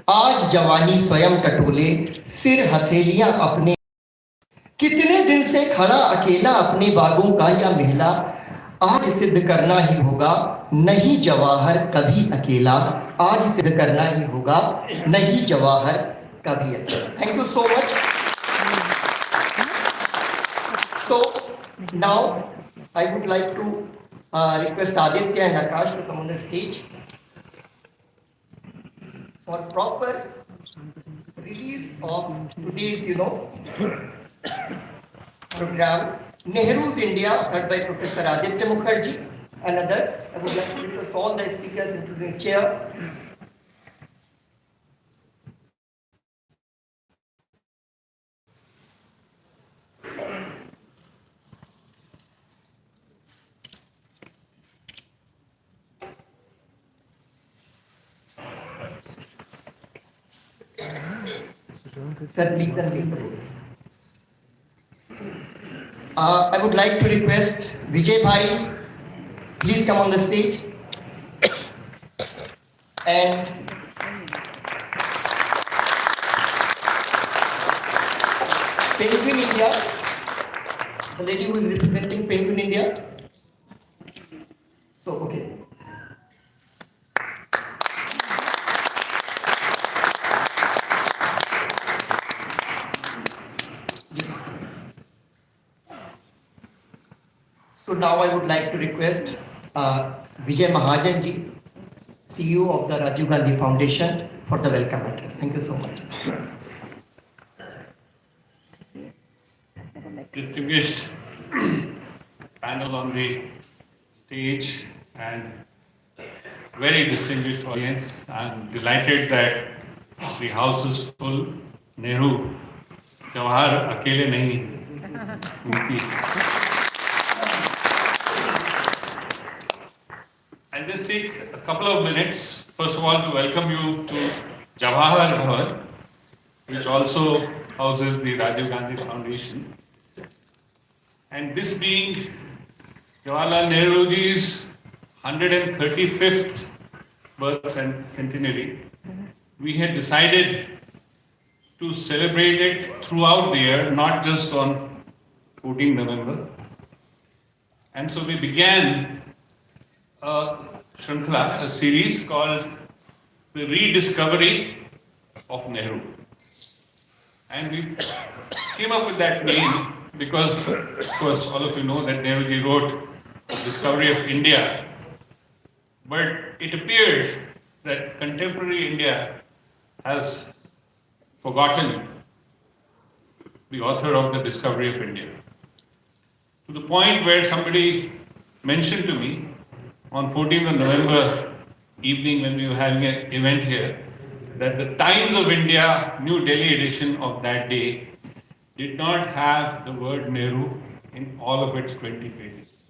आज जवानी स्वयं टटोले, सिर हथेलियां अपने। कितने दिन से खड़ा अकेला अपने बागों का या मेला, आज सिद्ध करना ही होगा नहीं जवाहर कभी अकेला, आज सिद्ध करना ही होगा नहीं जवाहर कभी अकेला। Thank you so much. So now I would like to request Aditya and Akash to come on the stage for proper release of today's, program, Nehru's India, led by Professor Aditya Mukherjee and others. I would like to request all the speakers into the chair. Sir, please unmute. I would like to request Vijay Bhai, please come on the stage. And Penguin India, the lady who is representing Penguin India. So, okay. So now I would like to request Vijay Mahajan ji, CEO of the Rajiv Gandhi Foundation, for the welcome address. Thank you so much. Distinguished panel on the stage and very distinguished audience, I'm delighted that the house is full. Nehru, Jawahar akele nahi. I'll just take a couple of minutes, first of all, to welcome you to Jawahar Bhawan, which also houses the Rajiv Gandhi Foundation. And this being Jawaharlal Nehruji's 135th birth centenary, we had decided to celebrate it throughout the year, not just on 14 November. And so we began a Shantha, a series called The Rediscovery of Nehru. And we came up with that name because, of course, all of you know that Nehruji wrote Discovery of India. But it appeared that contemporary India has forgotten the author of the Discovery of India. To the point where somebody mentioned to me on 14th of November evening when we were having an event here, that the Times of India New Delhi edition of that day did not have the word Nehru in all of its 20 pages.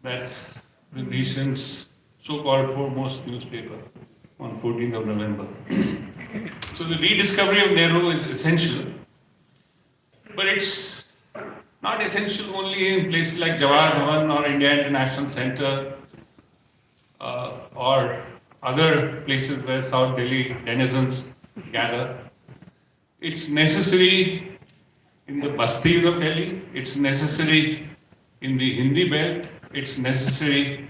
That's the nation's so-called foremost newspaper on 14th of November. So the rediscovery of Nehru is essential, but it's not essential only in places like Jawahar Bhawan or India International Center or other places where South Delhi denizens gather. It's necessary in the bastis of Delhi, it's necessary in the Hindi belt, it's necessary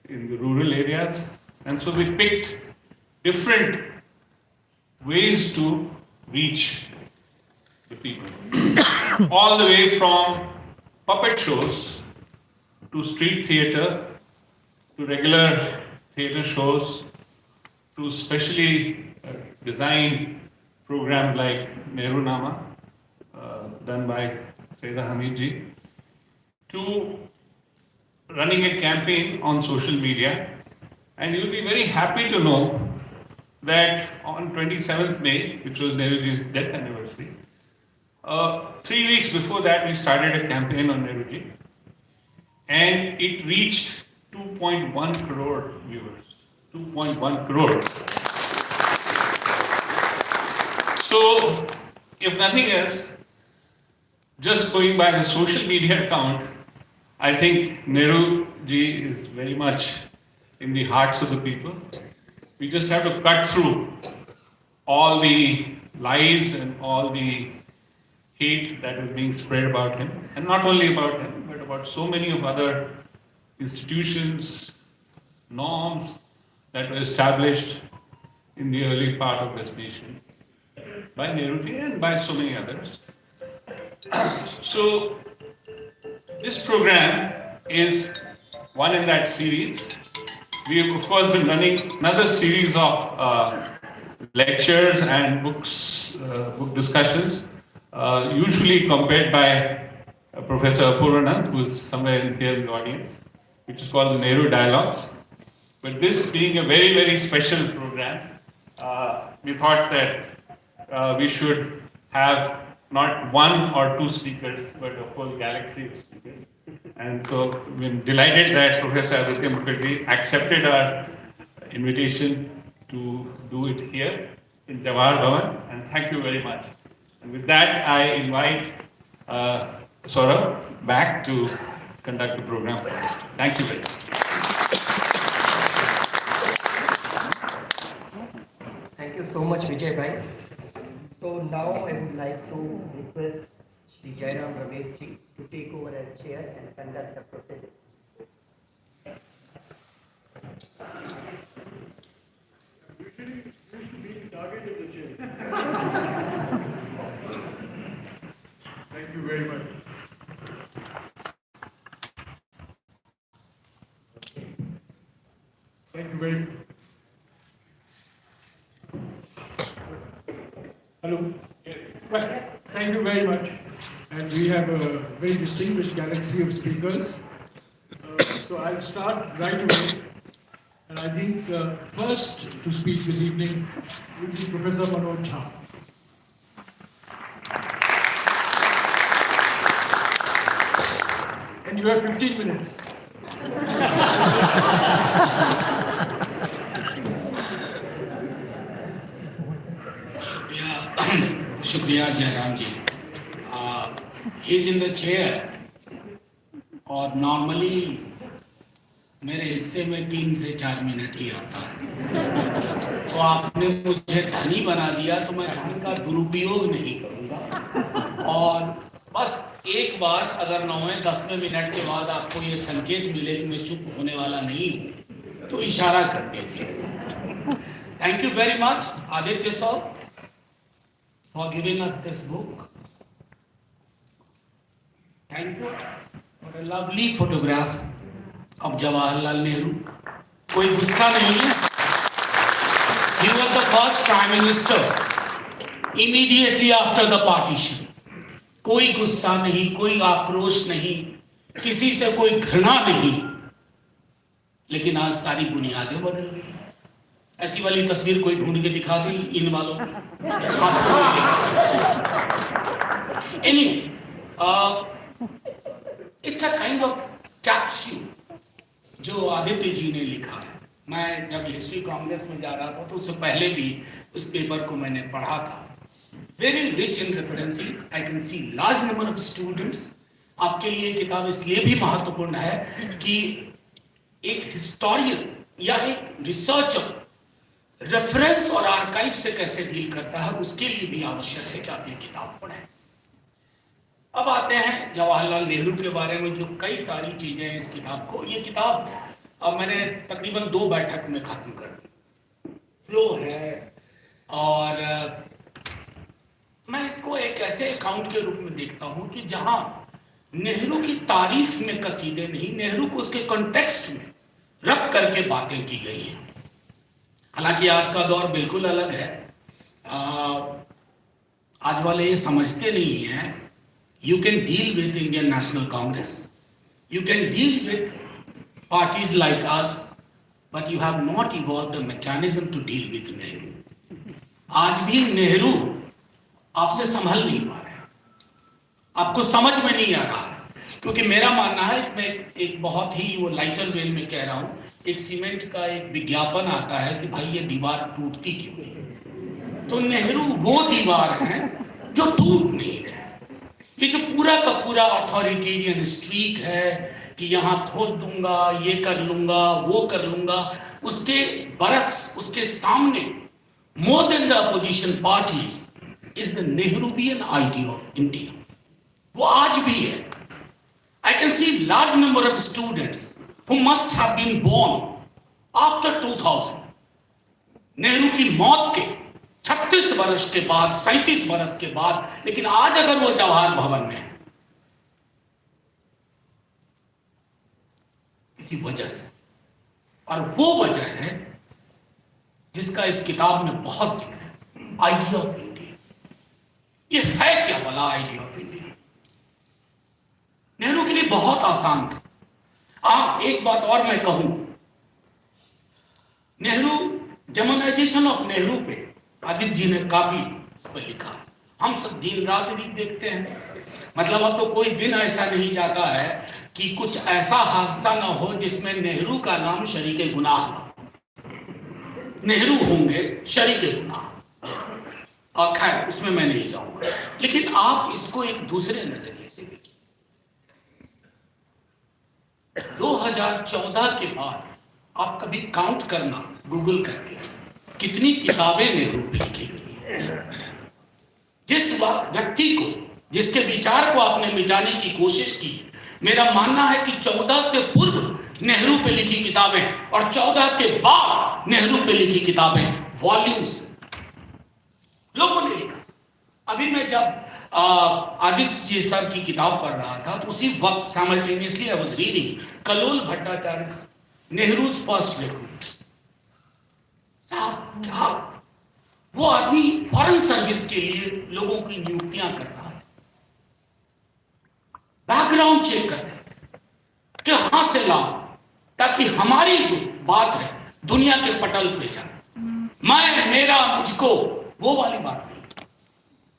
in the rural areas. And so we picked different ways to reach the people. All the way from puppet shows to street theatre, to regular theatre shows, to specially designed programs like Nehru Nama, done by Saida Hamidji, to running a campaign on social media. And you'll be very happy to know that on 27th May, which was Nehruji's death anniversary, 3 weeks before that, we started a campaign on Nehruji, and it reached 2.1 crore viewers. 2.1 crore. So, if nothing else, just going by the social media account, I think Nehruji is very much in the hearts of the people. We just have to cut through all the lies and all the hate that is being spread about him, and not only about him, but about so many of other institutions, norms that were established in the early part of this nation by Nehru and by so many others. So this program is one in that series. We have, of course, been running another series of lectures and book discussions, usually compared by Professor Purushottam, who is somewhere in here in the audience, which is called the Nehru Dialogues. But this being a very, very special program, we thought that we should have not one or two speakers, but a whole galaxy of speakers. And so we're delighted that Professor Aditya Mukherjee accepted our invitation to do it here in Jawahar Bhawan, and thank you very much. And with that, I invite Saurabh back to conduct the program. Thank you very much. Thank you so much, Vijay Bhai. So now I would like to request Shri Jairam Ramesh ji to take over as chair and conduct the proceedings. You should be the target of the chair. Thank you very much. Thank you very much. Hello. Well, thank you very much. And we have a very distinguished galaxy of speakers. So I'll start right away. And I think first to speak this evening will be Professor Manoj Jha. And you have 15 minutes. शुक्रिया जयराम जी. He is in the chair और normally मेरे हिस्से में 3 से 4 minute ही आता है. तो आपने मुझे धनी बना दिया, तो मैं धन का दुरुपयोग नहीं करूँगा. और बस एक बार अगर 9वें-10वें मिनट के बाद आपको ये संकेत मिले कि मैं चुप होने वाला नहीं हूँ, तो इशारा कर दीजिए. Thank you very much Aditya sir for giving us this book. Thank you for a lovely photograph of Jawaharlal Nehru. कोई गुस्सा नहीं है. He was the first Prime Minister immediately after the partition. कोई गुस्सा नहीं, कोई आक्रोश नहीं, किसी से कोई घृणा नहीं. लेकिन आज सारी बुनियादें बदल गई. ऐसी वाली तस्वीर कोई ढूंढ के दिखा दी इन वालों की. आपको नहीं देखा. Anyway, it's a kind of capsule जो आदित्य जी ने लिखा है. मैं जब हिस्ट्री कांग्रेस में जा रहा था तो उससे पहले भी उस पेपर को मैंने पढ़ा था. Very rich in referencing. I can see large number of students. आपके लिए किताब इसलिए भी महत्वपूर्ण है कि एक हिस्टोरियन या एक रिसर्चर रेफरेंस और आर्काइव से कैसे डील करता है, उसके लिए भी आवश्यक है कि आप ये किताब पढ़ें. अब आते हैं जवाहरलाल नेहरू के बारे में जो कई सारी चीजें हैं इस किताब को. ये किताब अब मैंने तकरीबन 2 बैठक में खत्म कर दी. फ्लो है और मैं इसको एक ऐसे अकाउंट के रूप में देखता हूं कि जहां नेहरू की तारीफ में कसीदे नहीं, नेहरू को उसके कॉन्टेक्स्ट में रख करके बातें की गई हैं. हालांकि आज का दौर बिल्कुल अलग है. आज वाले ये समझते नहीं हैं. You can deal with Indian National Congress, you can deal with parties like us, but you have not evolved a mechanism to deal with Nehru. आज भी नेहरू आपसे संभल नहीं पा रहे, आपको समझ में नहीं आ रहा है. क्योंकि मेरा मानना है, मैं एक बहुत ही वो लाइटर वेल में कह रहा हूं, एक सीमेंट का एक विज्ञापन आता है कि भाई ये दीवार टूटती क्यों. तो नेहरू वो दीवार है जो टूट नहीं रहे. ये जो पूरा का पूरा अथॉरिटेरियन स्ट्रीक है कि यहां खोद दूंगा, ये कर लूंगा, वो कर लूंगा, उसके बरक्स, उसके सामने more than the opposition parties, is the Nehruvian idea of India. वो आज भी है. I can see large number of students who must have been born after 2000. Nehru की मौत के 36 वर्ष के बाद, 37 वर्ष के बाद, लेकिन आज अगर वो जवाहर भवन में है किसी वजह से, और वो वजह है जिसका इस किताब में बहुत जिक्र है, आइडिया ऑफ इंडिया. ये है क्या भला आइडिया ऑफ इंडिया? नेहरू के लिए बहुत आसान था. एक बात और मैं कहूं, नेहरू, डेमोनाइजेशन ऑफ नेहरू पे आदित्य जी ने काफी उस पर लिखा. हम सब दिन रात रील देखते हैं. मतलब अब तो कोई दिन ऐसा नहीं जाता है कि कुछ ऐसा हादसा ना हो जिसमें नेहरू का नाम शरीके गुनाह ना हो. नेहरू होंगे शरीके गुनाह. और खैर उसमें मैं नहीं जाऊंगा, लेकिन आप इसको एक दूसरे नजरिए से देखिए. 2014 के बाद आप कभी काउंट करना गूगल करके कितनी किताबें नेहरू पे लिखी गई. जिस व्यक्ति को, जिसके विचार को आपने मिटाने की कोशिश की, मेरा मानना है कि 14 से पूर्व नेहरू पे लिखी किताबें और 14 के बाद नेहरू पे लिखी किताबें, वॉल्यूम्स लोगों ने लिखा. अभी मैं जब आदित्य जी सर की किताब पढ़ रहा था तो उसी वक्त simultaneously I was reading Kalol Bhattacharya Nehru's first recruits. साहब क्या वो आदमी फॉरेन सर्विस के लिए लोगों की नियुक्तियां कर रहा है, बैकग्राउंड चेक कर रहे कि कहां से लाओ ताकि हमारी जो बात है दुनिया के पटल पे जाए. मैं, मेरा, मुझको, वो वाली बात नहीं.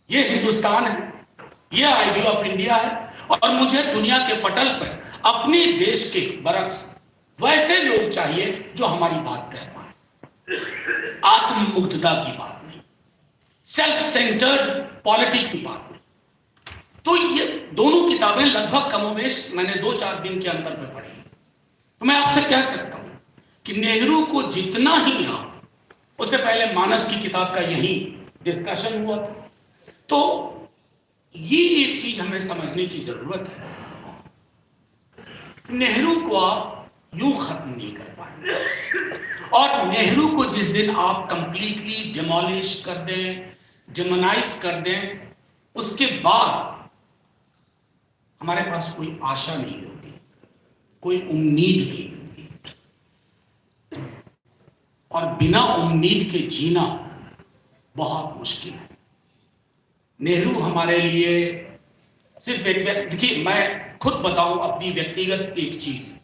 ये हिंदुस्तान है, ये आइडिया ऑफ इंडिया है, और मुझे दुनिया के पटल पर अपने देश के बरक्स वैसे लोग चाहिए जो हमारी बात कह पाए. आत्ममुग्धता की बात नहीं, सेल्फ सेंटर्ड पॉलिटिक्स की बात नहीं. तो ये दोनों किताबें लगभग कमोवेश मैंने 2-4 दिन के अंतर में पढ़ी. तो मैं आपसे कह सकता हूं कि नेहरू को जितना ही आप, उससे पहले मानस की किताब का यही डिस्कशन हुआ था. तो ये एक चीज हमें समझने की जरूरत है, नेहरू को आप यूं खत्म नहीं कर पाए. और नेहरू को जिस दिन आप कंप्लीटली डिमोलिश कर दें, डिमोनाइज कर दें, उसके बाद हमारे पास कोई आशा नहीं होगी, कोई उम्मीद नहीं होगी. और बिना उम्मीद के जीना बहुत मुश्किल है. नेहरू हमारे लिए सिर्फ एक व्यक्ति, देखिए मैं खुद बताऊं अपनी व्यक्तिगत एक चीज,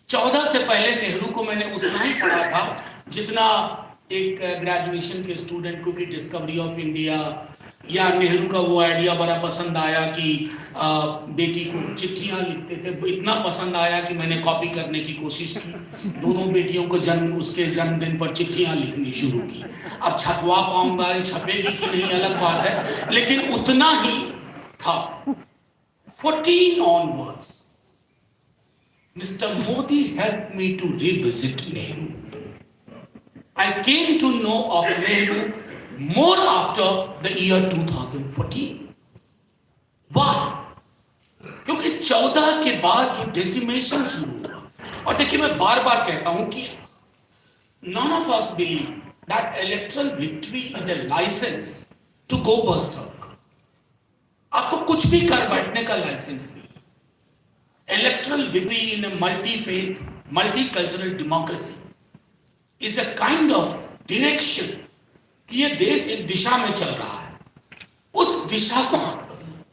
14 से पहले नेहरू को मैंने उतना ही पढ़ा था जितना एक ग्रेजुएशन के स्टूडेंट को कि डिस्कवरी ऑफ इंडिया या नेहरू का वो आइडिया बड़ा पसंद आया कि बेटी को चिट्ठियां लिखते थे. इतना पसंद आया कि मैंने कॉपी करने की कोशिश की. दोनों बेटियों को उसके जन्मदिन पर चिट्ठियां लिखनी शुरू की. अब छपवा पाऊंगा, छपेगी कि नहीं अलग बात है, लेकिन उतना ही था. 14 onwards, Mr. Modi helped me to revisit Nehru. I came to know of Nehru more after the year 2014. वाह, क्योंकि 14 के बाद जो डेसिमेशन शुरू हुआ, और देखिए मैं बार बार कहता हूं कि none of us believe that electoral victory is a license to go berserk. आपको कुछ भी कर बैठने का लाइसेंस नहीं. Electoral victory in a multi-faith, multicultural democracy is a kind of direction कि ये देश एक दिशा में चल रहा है, उस दिशा को मत बदलो.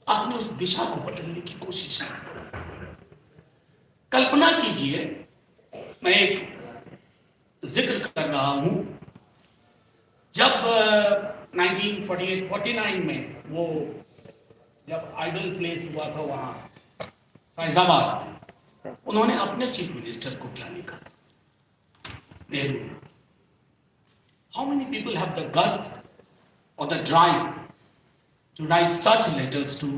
आपने उस दिशा को बदलने की कोशिश की. कल्पना कीजिए, मैं एक जिक्र कर रहा हूं, जब 1948-49 में वो जब आइडल प्लेस हुआ था वहां फैजाबाद में, उन्होंने अपने चीफ मिनिस्टर को क्या लिखा? Nehru. How many people have the guts or the drive to write such letters to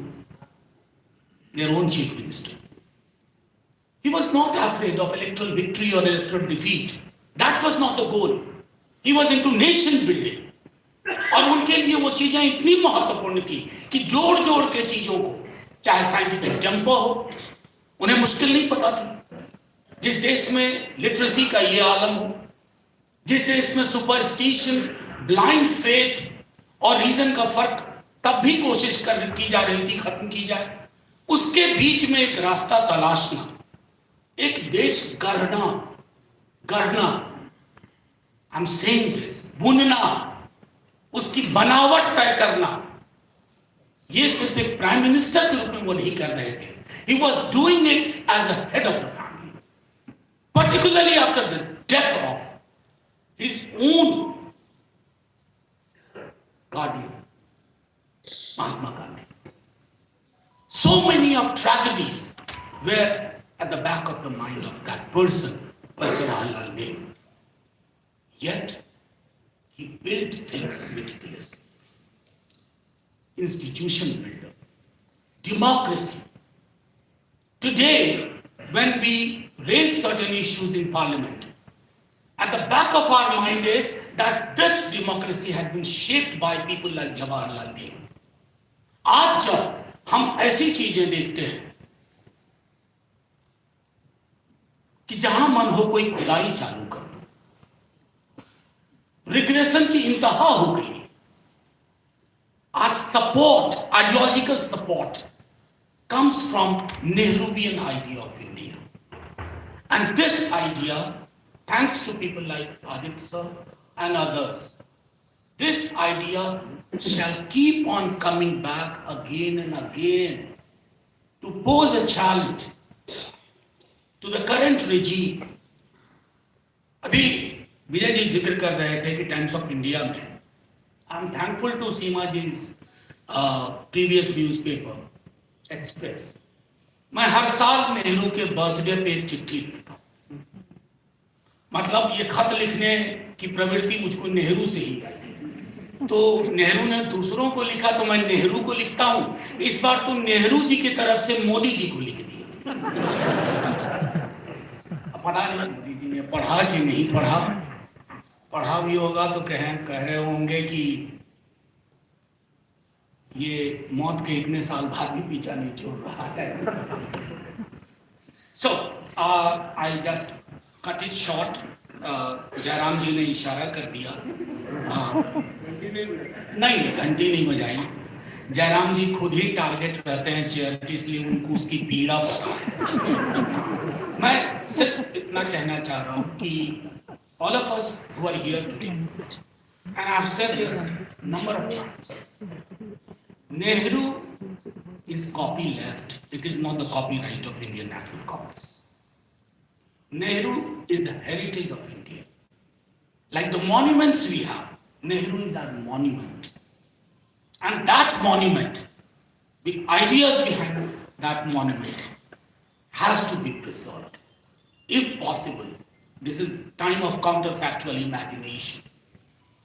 their own chief minister? He was not afraid of electoral victory or electoral defeat. That was not the goal. He was into nation building. और उनके लिए वो चीजें इतनी महत्वपूर्ण थी कि जोड़ जोड़ के चीजों को, चाहे साइंटिफिक टेम्पो हो, उन्हें मुश्किल नहीं पता थी। जिस देश में लिटरेसी का ये आलम हो, जिस देश में सुपरस्टिशन, ब्लाइंड फेथ और रीजन का फर्क तब भी कोशिश की जा रही थी खत्म की जाए, उसके बीच में एक रास्ता तलाशना, एक देश गढ़ना, आई एम सेइंग दिस, बुनना, उसकी बनावट तय करना, ये सिर्फ एक प्राइम मिनिस्टर के रूप में वो नहीं कर रहे थे. He was doing it as the head of the family, particularly after the death of his own guardian, Mahatma Gandhi. So many of tragedies were at the back of the mind of that person, Jawaharlal Nehru. Yet, he built things meticulously. Institution builder, democracy. Today, when we raise certain issues in parliament, at the back of our mind is that this democracy has been shaped by people like Jawaharlal Nehru. आज जब हम ऐसी चीजें देखते हैं कि जहां मन हो कोई खुदाई चालू कर, रिग्रेशन की इंतहा हो गई. Our support, ideological support, comes from Nehruvian idea of India. And this idea, thanks to people like Aditya sir and others, this idea shall keep on coming back again and again to pose a challenge to the current regime. अभी विजय जी जिक्र कर रहे थे कि times of India में, I am thankful to Seema ji's previous newspaper, Express. मैं हर साल नेहरू के बर्थडे पे एक चिट्ठी लिखता हूँ. मतलब ये खत लिखने की प्रवृत्ति मुझको नेहरू से ही आई. तो नेहरू ने दूसरों को लिखा तो मैं नेहरू को लिखता हूँ. इस बार तो नेहरू जी की तरफ से मोदी जी को लिख दिया. पढ़ा नहीं मोदी जी ने, पढ़ा कि नहीं पढ़ा, पढ़ा भी होगा तो कह रहे होंगे कि ये मौत के इतने साल बाद भी पीछा नहीं छोड़ रहा है. So I just cut it short. Jairam ji ने इशारा कर दिया. नहीं, घंटी नहीं बजाई. जयराम जी खुद ही टारगेट रहते हैं चेयर की, इसलिए उनको उसकी पीड़ा पता है. मैं सिर्फ इतना कहना चाह रहा हूँ कि all of us who are here today, and I have said this number of times, Nehru is copyleft. It is not the copyright of Indian National Congress. Nehru is the heritage of India. Like the monuments we have, Nehru is our monument. And that monument, the ideas behind that monument has to be preserved. If possible, this is time of counterfactual imagination.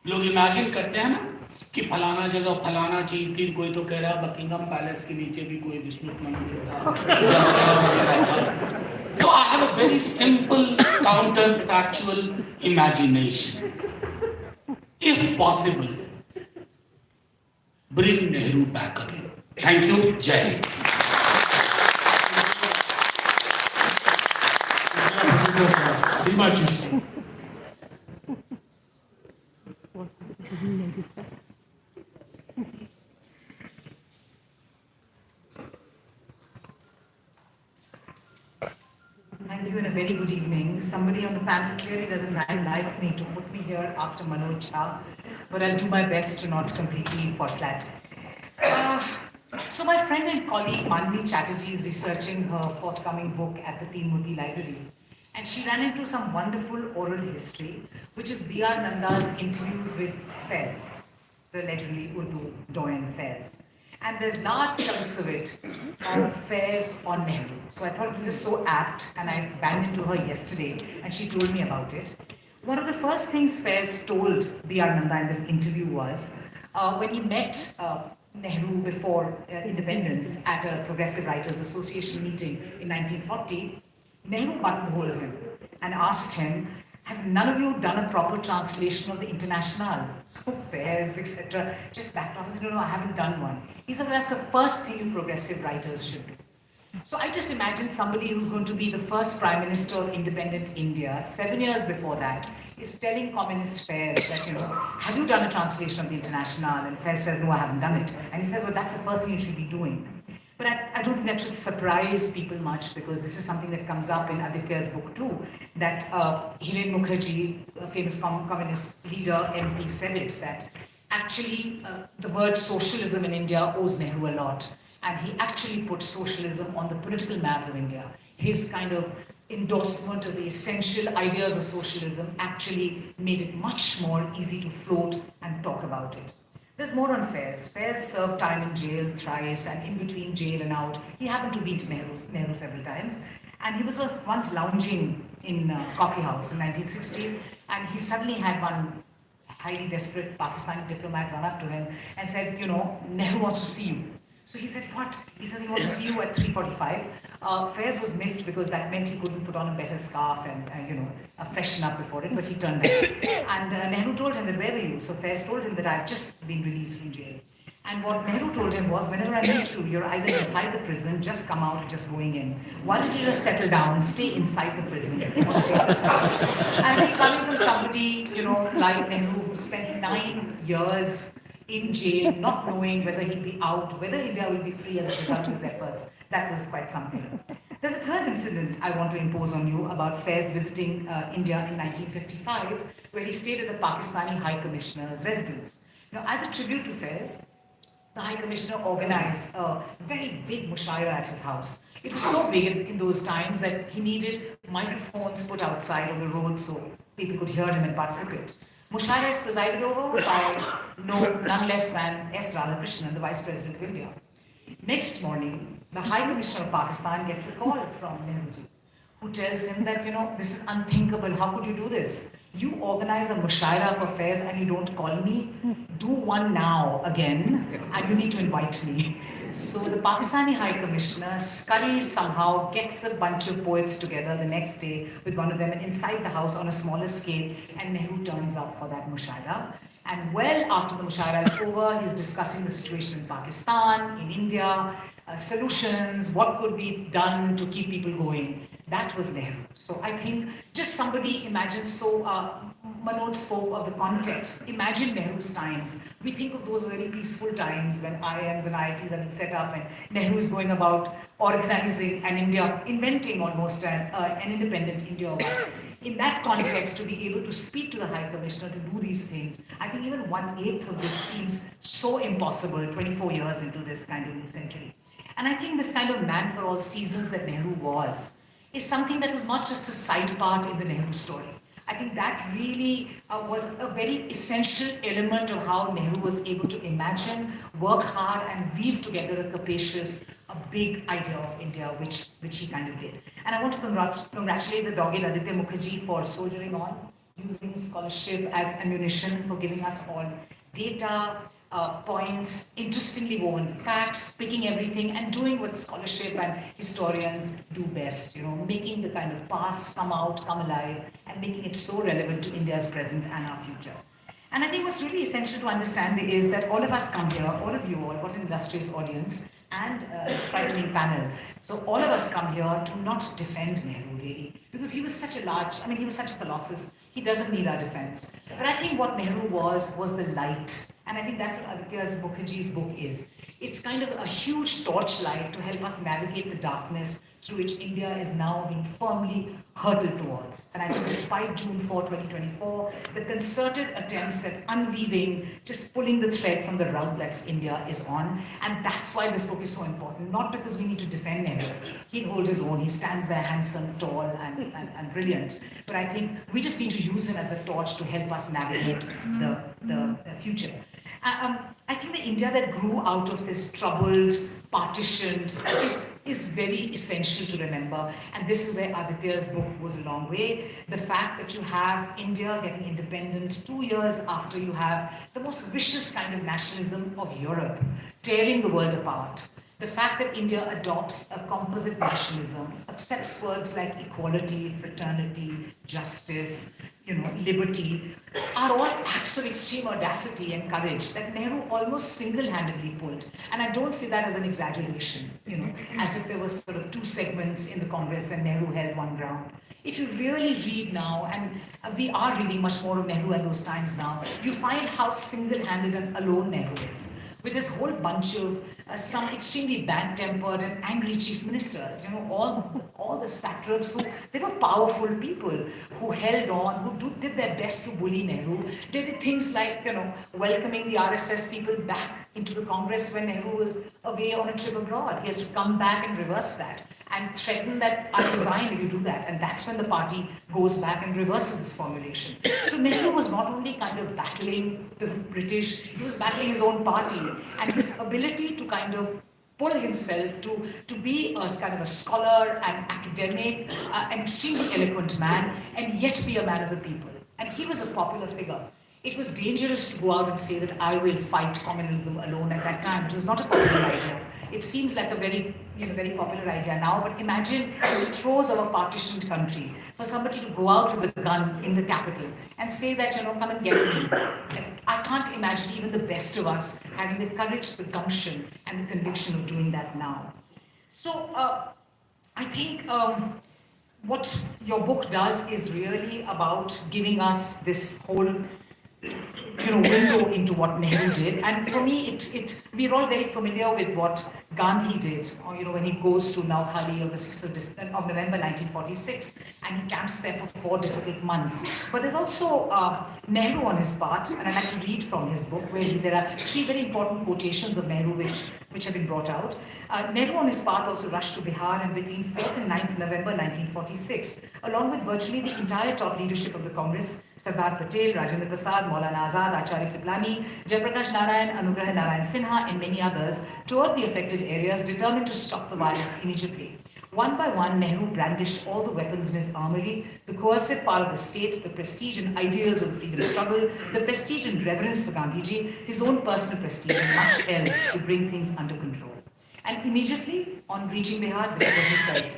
लोग imagine करते हैं ना कि फलाना जगह फलाना चीज थी. कोई तो कह रहा बकिंगम पैलेस के नीचे भी कोई विष्णु मंदिर था वगैरह था. So I have a very simple counterfactual imagination. If possible, bring Nehru back again. Thank you. Jai Hind. Seema Chishti. Thank you and a very good evening. Somebody on the panel clearly doesn't like me to put me here after Manoj Jha, but I'll do my best to not completely fall flat. So my friend and colleague Manvi Chatterjee is researching her forthcoming book at the Teen Murti Library, and she ran into some wonderful oral history, which is B.R. Nanda's interviews with Faiz, the legendary Urdu doyen Faiz. And there's large chunks of it on Faiz on Nehru. So I thought it was just so apt, and I banged into her yesterday, and she told me about it. One of the first things Faiz told B.R. Nanda in this interview was, when he met Nehru before independence at a Progressive Writers Association meeting in 1940, Nehru buttonholed him and asked him, has none of you done a proper translation of the International? So fairs, etc. Just backed off and said, no, I haven't done one. He said, well, that's the first thing you progressive writers should do. So I just imagine somebody who's going to be the first Prime Minister of independent India, 7 years before that, is telling communist Fairs that, have you done a translation of the International? And Fairs says, no, I haven't done it. And he says, well, that's the first thing you should be doing. But I don't think that should surprise people much, because this is something that comes up in Aditya's book too, that Aditya Mukherjee, a famous communist leader, MP, said it, that actually the word socialism in India owes Nehru a lot. And he actually put socialism on the political map of India. His kind of endorsement of the essential ideas of socialism actually made it much more easy to float and talk about it. There's more on Fairs. Fairs served time in jail thrice, and in between jail and out, he happened to meet Nehru several times. And he was once lounging in a coffee house in 1960, and he suddenly had one highly desperate Pakistani diplomat run up to him and said, Nehru wants to see you. So he said, what? He says he wants to see you at 3:45. Fairs was miffed because that meant he couldn't put on a better scarf and, freshen up before it, but he turned back. And Nehru told him that, where were you? So Fairs told him that I've just been released from jail. And what Nehru told him was, whenever I meet you, you're either inside the prison, just come out, or just going in. Why don't you just settle down, stay inside the prison, or stay outside? And I think coming from somebody, like Nehru, who spent 9 years in jail, not knowing whether he'd be out, whether India will be free as a result of his efforts, that was quite something. There's a third incident I want to impose on you about Fairs visiting India in 1955, where he stayed at the Pakistani High Commissioner's residence. As a tribute to Fairs, the High Commissioner organized a very big mushaira at his house. It was so big in those times that he needed microphones put outside on the road so people could hear him and participate. Mushaira is presided over by none less than S. Radhakrishnan, the Vice President of India. Next morning, the High Commissioner of Pakistan gets a call from Nehru, who tells him that, this is unthinkable, how could you do this? You organize a mushaira for Fairs and you don't call me? Do one now again, and you need to invite me. So the Pakistani High Commissioner scurries somehow, gets a bunch of poets together the next day with one of them inside the house on a smaller scale, and Nehru turns up for that mushaira. And well after the mushaira is over, he's discussing the situation in Pakistan, in India, solutions, what could be done to keep people going. That was Nehru. So I think just somebody imagines, Manoj spoke of the context. Imagine Nehru's times. We think of those very peaceful times when IIMs and IITs are being set up and Nehru is going about organizing an India, inventing almost an independent India of us. In that context, to be able to speak to the High Commissioner to do these things, I think even 1/8 of this seems so impossible 24 years into this kind of new century. And I think this kind of man for all seasons that Nehru is something that was not just a side part in the Nehru story. I think that really was a very essential element of how Nehru was able to imagine, work hard, and weave together a capacious, a big idea of India, which he kind of did. And I want to congratulate the dogged Aditya Mukherjee for soldiering on, using scholarship as ammunition, for giving us all data, points, interestingly woven facts, picking everything and doing what scholarship and historians do best, making the kind of past come alive and making it so relevant to India's present and our future. And I think what's really essential to understand is that all of us come here, all of you all, what an illustrious audience and a frightening panel. So all of us come here to not defend Nehru really, because he was such a colossus. He doesn't need our defense. But I think what Nehru was the light. And I think that's what Aditya Mukherjee's book is. It's kind of a huge torchlight to help us navigate the darkness through which India is now being firmly hurtled towards. And I think despite June 4, 2024, the concerted attempts at unweaving, just pulling the thread from the rug that's India is on. And that's why this book is so important. Not because we need to defend Nehru. He'll hold his own. He stands there handsome, tall, and brilliant. But I think we just need to use him as a torch to help us navigate the future. I think the India that grew out of this troubled, partitioned, is very essential to remember. And this is where Aditya's book goes a long way. The fact that you have India getting independent 2 years after you have the most vicious kind of nationalism of Europe, tearing the world apart. the fact that India adopts a composite nationalism, accepts words like equality, fraternity, justice, liberty, are all acts of extreme audacity and courage that Nehru almost single-handedly pulled. And I don't say that as an exaggeration, as if there were sort of two segments in the Congress and Nehru held one ground. If you really read now, and we are reading much more of Nehru at those times now, you find how single-handed and alone Nehru is, with this whole bunch of some extremely bad-tempered and angry chief ministers, all the satraps they were powerful people who held on, who did their best to bully Nehru, did things like, welcoming the RSS people back into the Congress when Nehru was away on a trip abroad. He has to come back and reverse that and threaten that I'll resign if you do that. And that's when the party goes back and reverses this formulation. So Nehru was not only kind of battling the British, he was battling his own party, and his ability to kind of pull himself to be a kind of a scholar, an academic, an extremely eloquent man, and yet be a man of the people. And he was a popular figure. It was dangerous to go out and say that I will fight communalism alone at that time. It was not a popular idea. It seems like a very popular idea now, but imagine in the throes of a partitioned country, for somebody to go out with a gun in the capital and say that, come and get me. I can't imagine even the best of us having the courage, the gumption, and the conviction of doing that now. So, I think what your book does is really about giving us this whole window into what Nehru did. And for me, we're all very familiar with what Gandhi did, when he goes to Naukhali on the 6th of November 1946, and he camps there for 4 difficult months. But there's also Nehru on his part, and I'd like to read from his book, where there are 3 very important quotations of Nehru which have been brought out. Nehru on his part also rushed to Bihar, and between 4th and 9th November 1946, along with virtually the entire top leadership of the Congress, Sardar Patel, Rajendra Prasad, Maulana Azad, Acharya Kriplani, Jayaprakash Narayan, Anugrah Narayan Sinha, and many others, toured the affected areas, determined to stop the violence immediately. One by one, Nehru brandished all the weapons in his armory: the coercive power of the state, the prestige and ideals of the freedom struggle, the prestige and reverence for Gandhiji, his own personal prestige, and much else to bring things under control. And immediately, on reaching Bihar, this is what he says: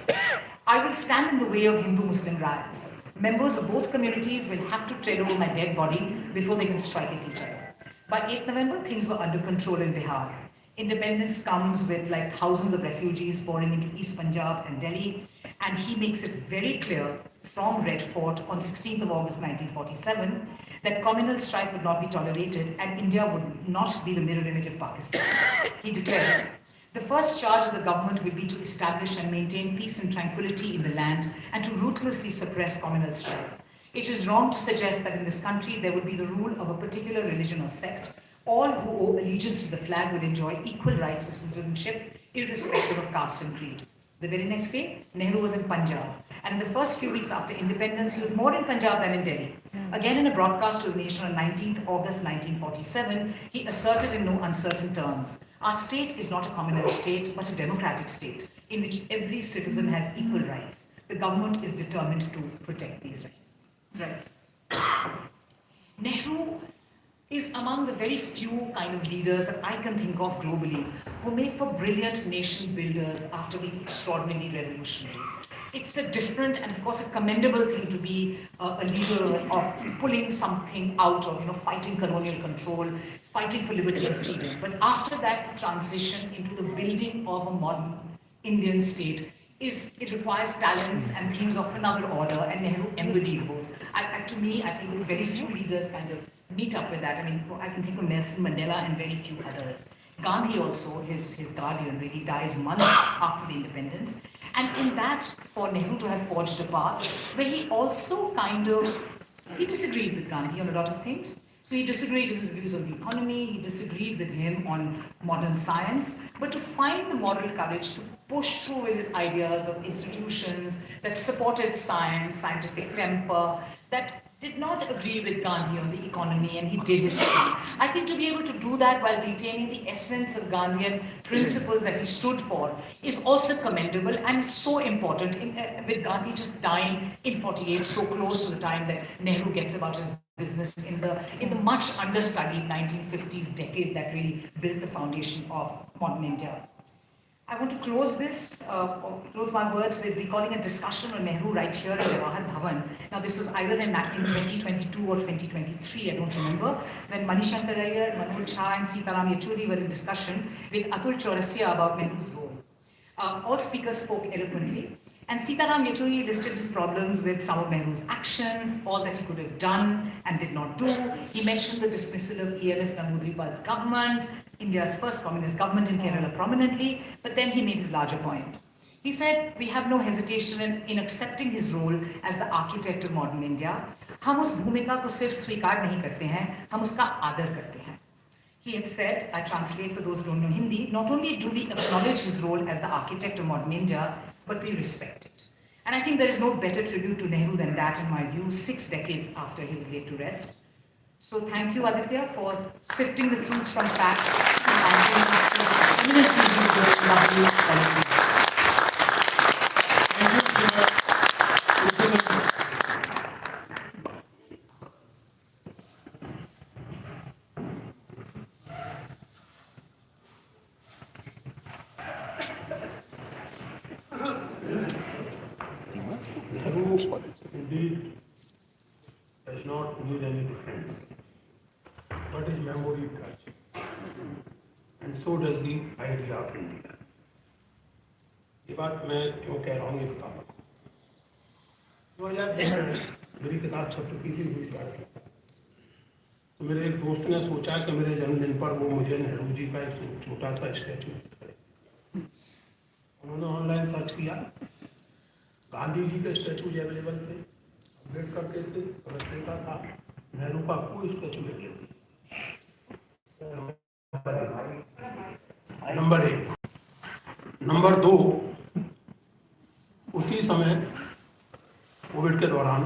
I will stand in the way of Hindu-Muslim riots. Members of both communities will have to tread over my dead body before they can strike at each other. By 8th November, things were under control in Bihar. Independence comes with thousands of refugees pouring into East Punjab and Delhi, and he makes it very clear from Red Fort on 16th of August 1947 that communal strife would not be tolerated and India would not be the mirror image of Pakistan. He declares, the first charge of the government will be to establish and maintain peace and tranquility in the land and to ruthlessly suppress communal strife. It is wrong to suggest that in this country there would be the rule of a particular religion or sect. All who owe allegiance to the flag will enjoy equal rights of citizenship, irrespective of caste and creed. The very next day, Nehru was in Punjab, and in the first few weeks after independence, he was more in Punjab than in Delhi. Again, in a broadcast to the nation on 19th August 1947, he asserted in no uncertain terms, our state is not a communal state, but a democratic state, in which every citizen has equal rights. The government is determined to protect these rights. Nehru is among the very few kind of leaders that I can think of globally who made for brilliant nation builders after being extraordinarily revolutionaries. It's a different and of course a commendable thing to be a leader of pulling something out of, fighting colonial control, fighting for liberty and freedom. But after that, to transition into the building of a modern Indian state it requires talents and things of another order, and Nehru embodied both. To me, I think very few leaders kind of meet up with that. I can think of Nelson Mandela and very few others. Gandhi also, his guardian, really dies months after the independence. And in that, for Nehru to have forged a path, where he also he disagreed with Gandhi on a lot of things. So he disagreed with his views on the economy, he disagreed with him on modern science, but to find the moral courage to push through with his ideas of institutions that supported science, scientific temper, that did not agree with Gandhi on the economy, and he did his thing. I think to be able to do that while retaining the essence of Gandhian principles that he stood for is also commendable, and it's so important, with Gandhi just dying in 48, so close to the time that Nehru gets about his business in the much understudied 1950s decade that really built the foundation of modern India. I want to close my words with recalling a discussion on Nehru right here in Jawahar Bhawan. Now, this was either in 2022 or 2023, I don't remember, when Manishankar Iyer, Manoj Jha and Sitaram Yechuri were in discussion with Atul Chaurasia about Nehru's role. All speakers spoke eloquently, and Sitaram Yechuri listed his problems with some of Nehru's actions, all that he could have done and did not do. He mentioned the dismissal of E.M.S. Namboodiripal's government, India's first communist government in Kerala prominently, but then he made his larger point. He said, we have no hesitation in accepting his role as the architect of modern India. हम उस भूमिका को सिर्फ स्वीकार नहीं करते हैं, हम उसका आदर करते हैं. He had said, I translate for those who don't know Hindi, not only do we acknowledge his role as the architect of modern India, but we respect it. And I think there is no better tribute to Nehru than that, in my view, 6 decades after he was laid to rest. So thank you, Aditya, for sifting the truth from facts and giving us this eminently beautiful, lovely, scholarly. Thank you, Seema. Nehru indeed does not need any defense, but his memory does, and so does the idea of India. ये बात मैं क्यों कह रहा हूँ ये बता रहा हूँ। 2010 में मेरी किताब छप चुकी थी, तो मेरे एक दोस्त ने सोचा कि मेरे जन्मदिन पर वो मुझे नेहरू जी का एक छोटा सा स्टैचू करे। उन्होंने ऑनलाइन सर्च किया, गांधी जी के स्टैचू अवेलेबल थे, अम्बेडकर के थे, रस्ते का था, नेहरू का कोई स्टैचू अवेलेबल नहीं। नंबर 1। नंबर 2, उसी समय कोविड के दौरान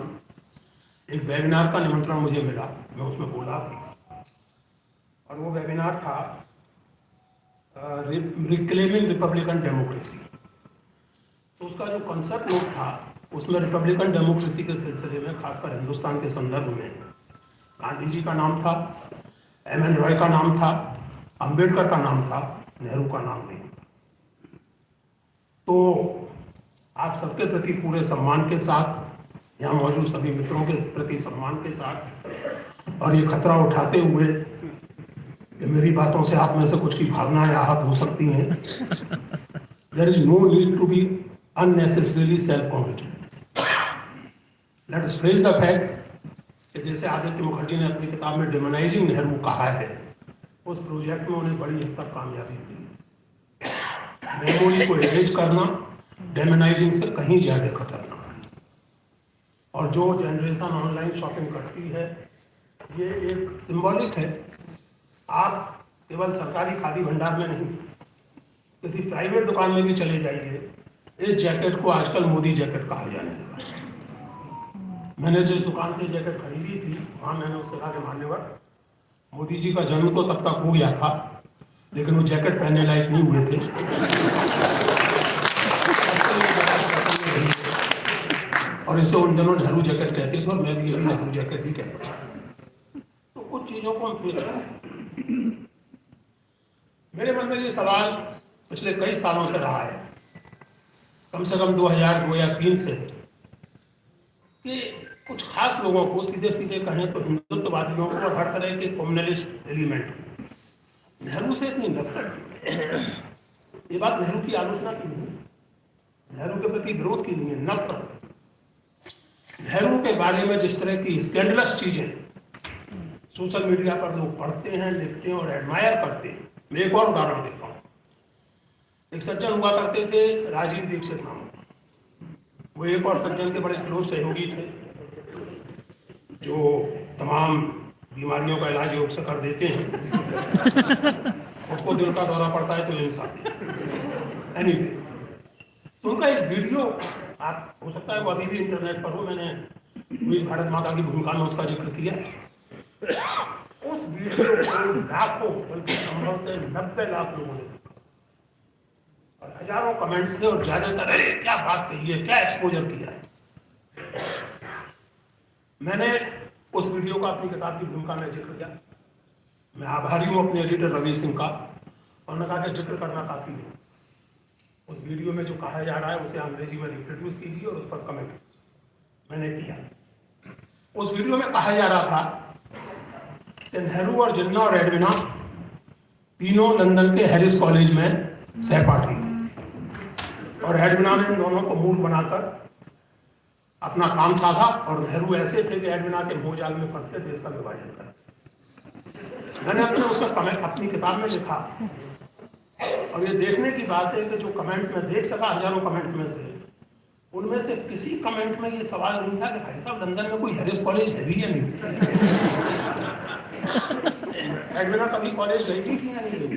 एक वेबिनार का निमंत्रण मुझे मिला, मैं उसमें बोला भी, और वो वेबिनार था रिक्लेमिंग रिपब्लिकन डेमोक्रेसी। तो उसका जो कॉन्सेप्ट नोट था, उसमें रिपब्लिकन डेमोक्रेसी के सिलसिले में, खासकर हिंदुस्तान के संदर्भ में, गांधी जी का नाम था, एम.एन. रॉय का नाम था, अंबेडकर का नाम था, नेहरू का नाम नहीं। तो आप सबके प्रति पूरे सम्मान के साथ, यहाँ मौजूद सभी मित्रों के प्रति सम्मान के साथ, और ये खतरा उठाते हुए कि मेरी बातों से आप में से कुछ की भावनाएं आहत हो सकती हैं, there is no need to be unnecessarily self-congratulatory. Let us face the fact कि जैसे आदित्य मुखर्जी ने अपनी किताब में डेमोनाइजिंग नेहरू कहा है, उस प्रोजेक्ट में उन्हें बड़ी हद तक कामयाबी मिली। मेमोरी को एरेज करना डेमोनाइजिंग से कहीं ज्यादा खतरनाक है। और जो जनरेशन ऑनलाइन शॉपिंग करती है, ये एक सिंबॉलिक है। आप केवल सरकारी खादी भंडार में नहीं, किसी प्राइवेट दुकान में भी चले जाइए, इस जैकेट को आजकल मोदी जैकेट कहा जाने लगा। मैंने जिस दुकान से जैकेट खरीदी थी, वहाँ मैंने उससे कहा कि मान्यवर, मोदी जी का जन्म तो तब तक हो गया था, लेकिन वो जैकेट पहनने लायक नहीं हुए थे। और इसे उन दिनों नेहरू जैकेट कहते थे, और मैं भी अभी नेहरू जैकेट ही कहता हूँ। तो कुछ चीज़ों को हम फेस करें। मेरे मन में ये सवाल पिछले कई सालों से रहा है, कम से कम 2002 या 2003 से, कि कुछ खास लोगों को, सीधे सीधे कहें तो हिंदुत्ववादियों को और हर तरह के कम्युनलिस्ट एलिमेंट को, नेहरू से इतनी नफरत। ये बात नेहरू की आलोचना की नहीं, नेहरू के प्रति विरोध की नहीं है, नफरत। नेहरू के बारे में जिस तरह की स्कैंडलस चीजें सोशल मीडिया पर लोग पढ़ते हैं, लिखते हैं और एडमायर करते हैं। मैं एक और उदाहरण देता हूँ। एक सज्जन हुआ करते थे, राजीव दीक्षित नाम, वो एक और सज्जन के बड़े क्लोज सहयोगी थे, जो तमाम बीमारियों का इलाज योग से कर देते हैं। उसको दिल का दौरा पड़ता है तो इंसान। एनीवे, तो उनका एक वीडियो, आप हो सकता है वो अभी भी इंटरनेट पर हो, मैंने भारत माता की भूमिका में उसका जिक्र किया है। उस वीडियो को लाखों, बल्कि संभवतः 90 लाख लोगों ने और हजारों कमेंट्स थे, और ज्यादातर अरे क्या बात कही है, क्या एक्सपोजर किया है। मैंने उस वीडियो का अपनी किताब की भूमिका में जिक्र किया। मैं आभारी हूँ अपने एडिटर रवि सिंह का, और उन्होंने कहा कि जिक्र करना काफी नहीं, वीडियो में जो कहा जा रहा है उसे अंग्रेजी में रिप्रोड्यूस कीजिए और उस पर कमेंट मैंने किया। उस वीडियो में कहा जा रहा था कि नेहरू और जिन्ना और एडविना तीनों लंदन के हैरिस कॉलेज में सहपाठी थे और एडविना ने इन दोनों को मूल बनाकर अपना काम साधा और नेहरू ऐसे थे कि एडविना के मोहजाल में फंस के देश का विभाजन करा। मैंने अपनी किताब में लिखा और ये देखने की बात है कि जो कमेंट्स में देख सका, हजारों कमेंट्स में से, उनमें से किसी कमेंट में ये सवाल नहीं था कि भाई साहब लंदन में कोई हैरिस कॉलेज है भी या नहीं। एडविना कभी कॉलेज गई थी या नहीं गई?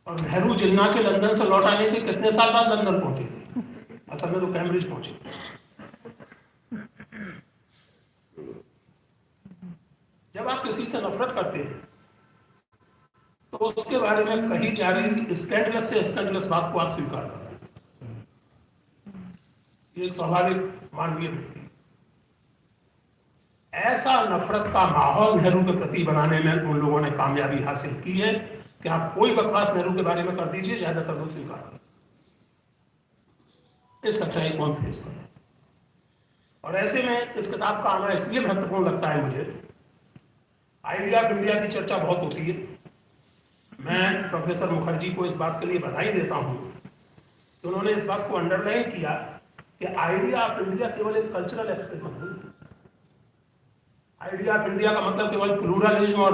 और नेहरू जिन्ना के लंदन से लौट आने के कितने साल बाद लंदन पहुंचे थे? असल में तो कैम्ब्रिज पहुंचे। जब आप किसी से नफरत करते हैं तो उसके बारे में कही जा रही स्कैंडलस से स्कैंडलस बात को आप स्वीकार करते हैं। ये एक स्वाभाविक मानवीय वृत्ति। ऐसा नफरत का माहौल नेहरू के प्रति बनाने में उन लोगों ने कामयाबी हासिल की है कि आप कोई बकवास नेहरू के बारे में कर दीजिए, ज्यादातर लोग स्वीकार करें। इस सच्चाई को हम फेस करें। और ऐसे में इस किताब का आना इसलिए महत्वपूर्ण लगता है मुझे। आइडिया ऑफ इंडिया की चर्चा बहुत होती है। मैं प्रोफेसर मुखर्जी को इस बात के लिए बधाई देता हूं कि उन्होंने इस बात को अंडरलाइन किया कि आइडिया ऑफ इंडिया केवल एक कल्चरल एक्सप्रेशन नहीं है। आइडिया ऑफ इंडिया का मतलब केवल प्लूरलिज्म और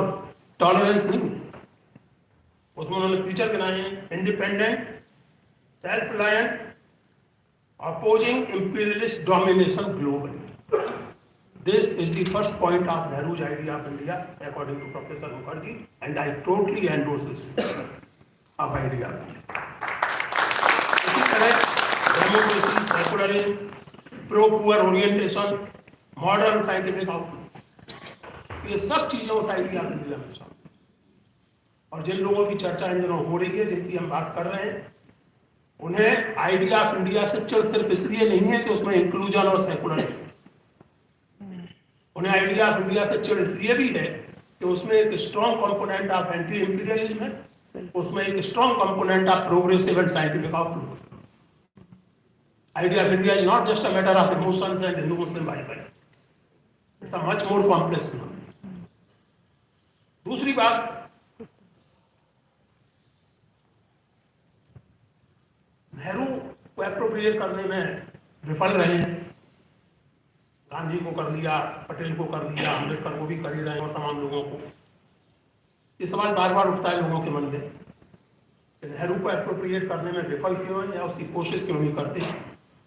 टॉलरेंस नहीं है। उसमें उन्होंने फीचर गिनाए हैं: independent, self reliant, opposing imperialist domination globally. This is the first point of Nehru's idea of India, according to Professor Mukherjee, and I totally endorse this of idea of India. इसी तरह democracy, secularism, pro poor orientation, modern scientific outlook, ये सब चीजें उस idea of India में शामिल। और जिन लोगों की चर्चा इन दिनों हो रही है, जिनकी हम बात कर रहे हैं, उन्हें आइडिया ऑफ इंडिया से सिर्फ इसलिए नहीं है कि उसमें इंक्लूजन और सेकुलरिज्म, उन्हें आइडिया ऑफ इंडिया से चिढ़ इसलिए भी है कि उसमें एक strong component of anti imperialism है, उसमें एक strong component of progressive and scientific outlook. Idea of India is not just a matter of emotions and Hindu Muslim Bible, it's a much more complex phenomenon. दूसरी बात, नेहरू को appropriate करने में विफल रहे हैं। गांधी को कर लिया, पटेल को कर लिया, अम्बेडकर को भी कर ही रहे हैं और तमाम लोगों को। ये सवाल बार बार उठता है लोगों के मन में कि नेहरू को एप्रोप्रिएट करने में विफल क्यों है या उसकी कोशिश क्यों नहीं करते।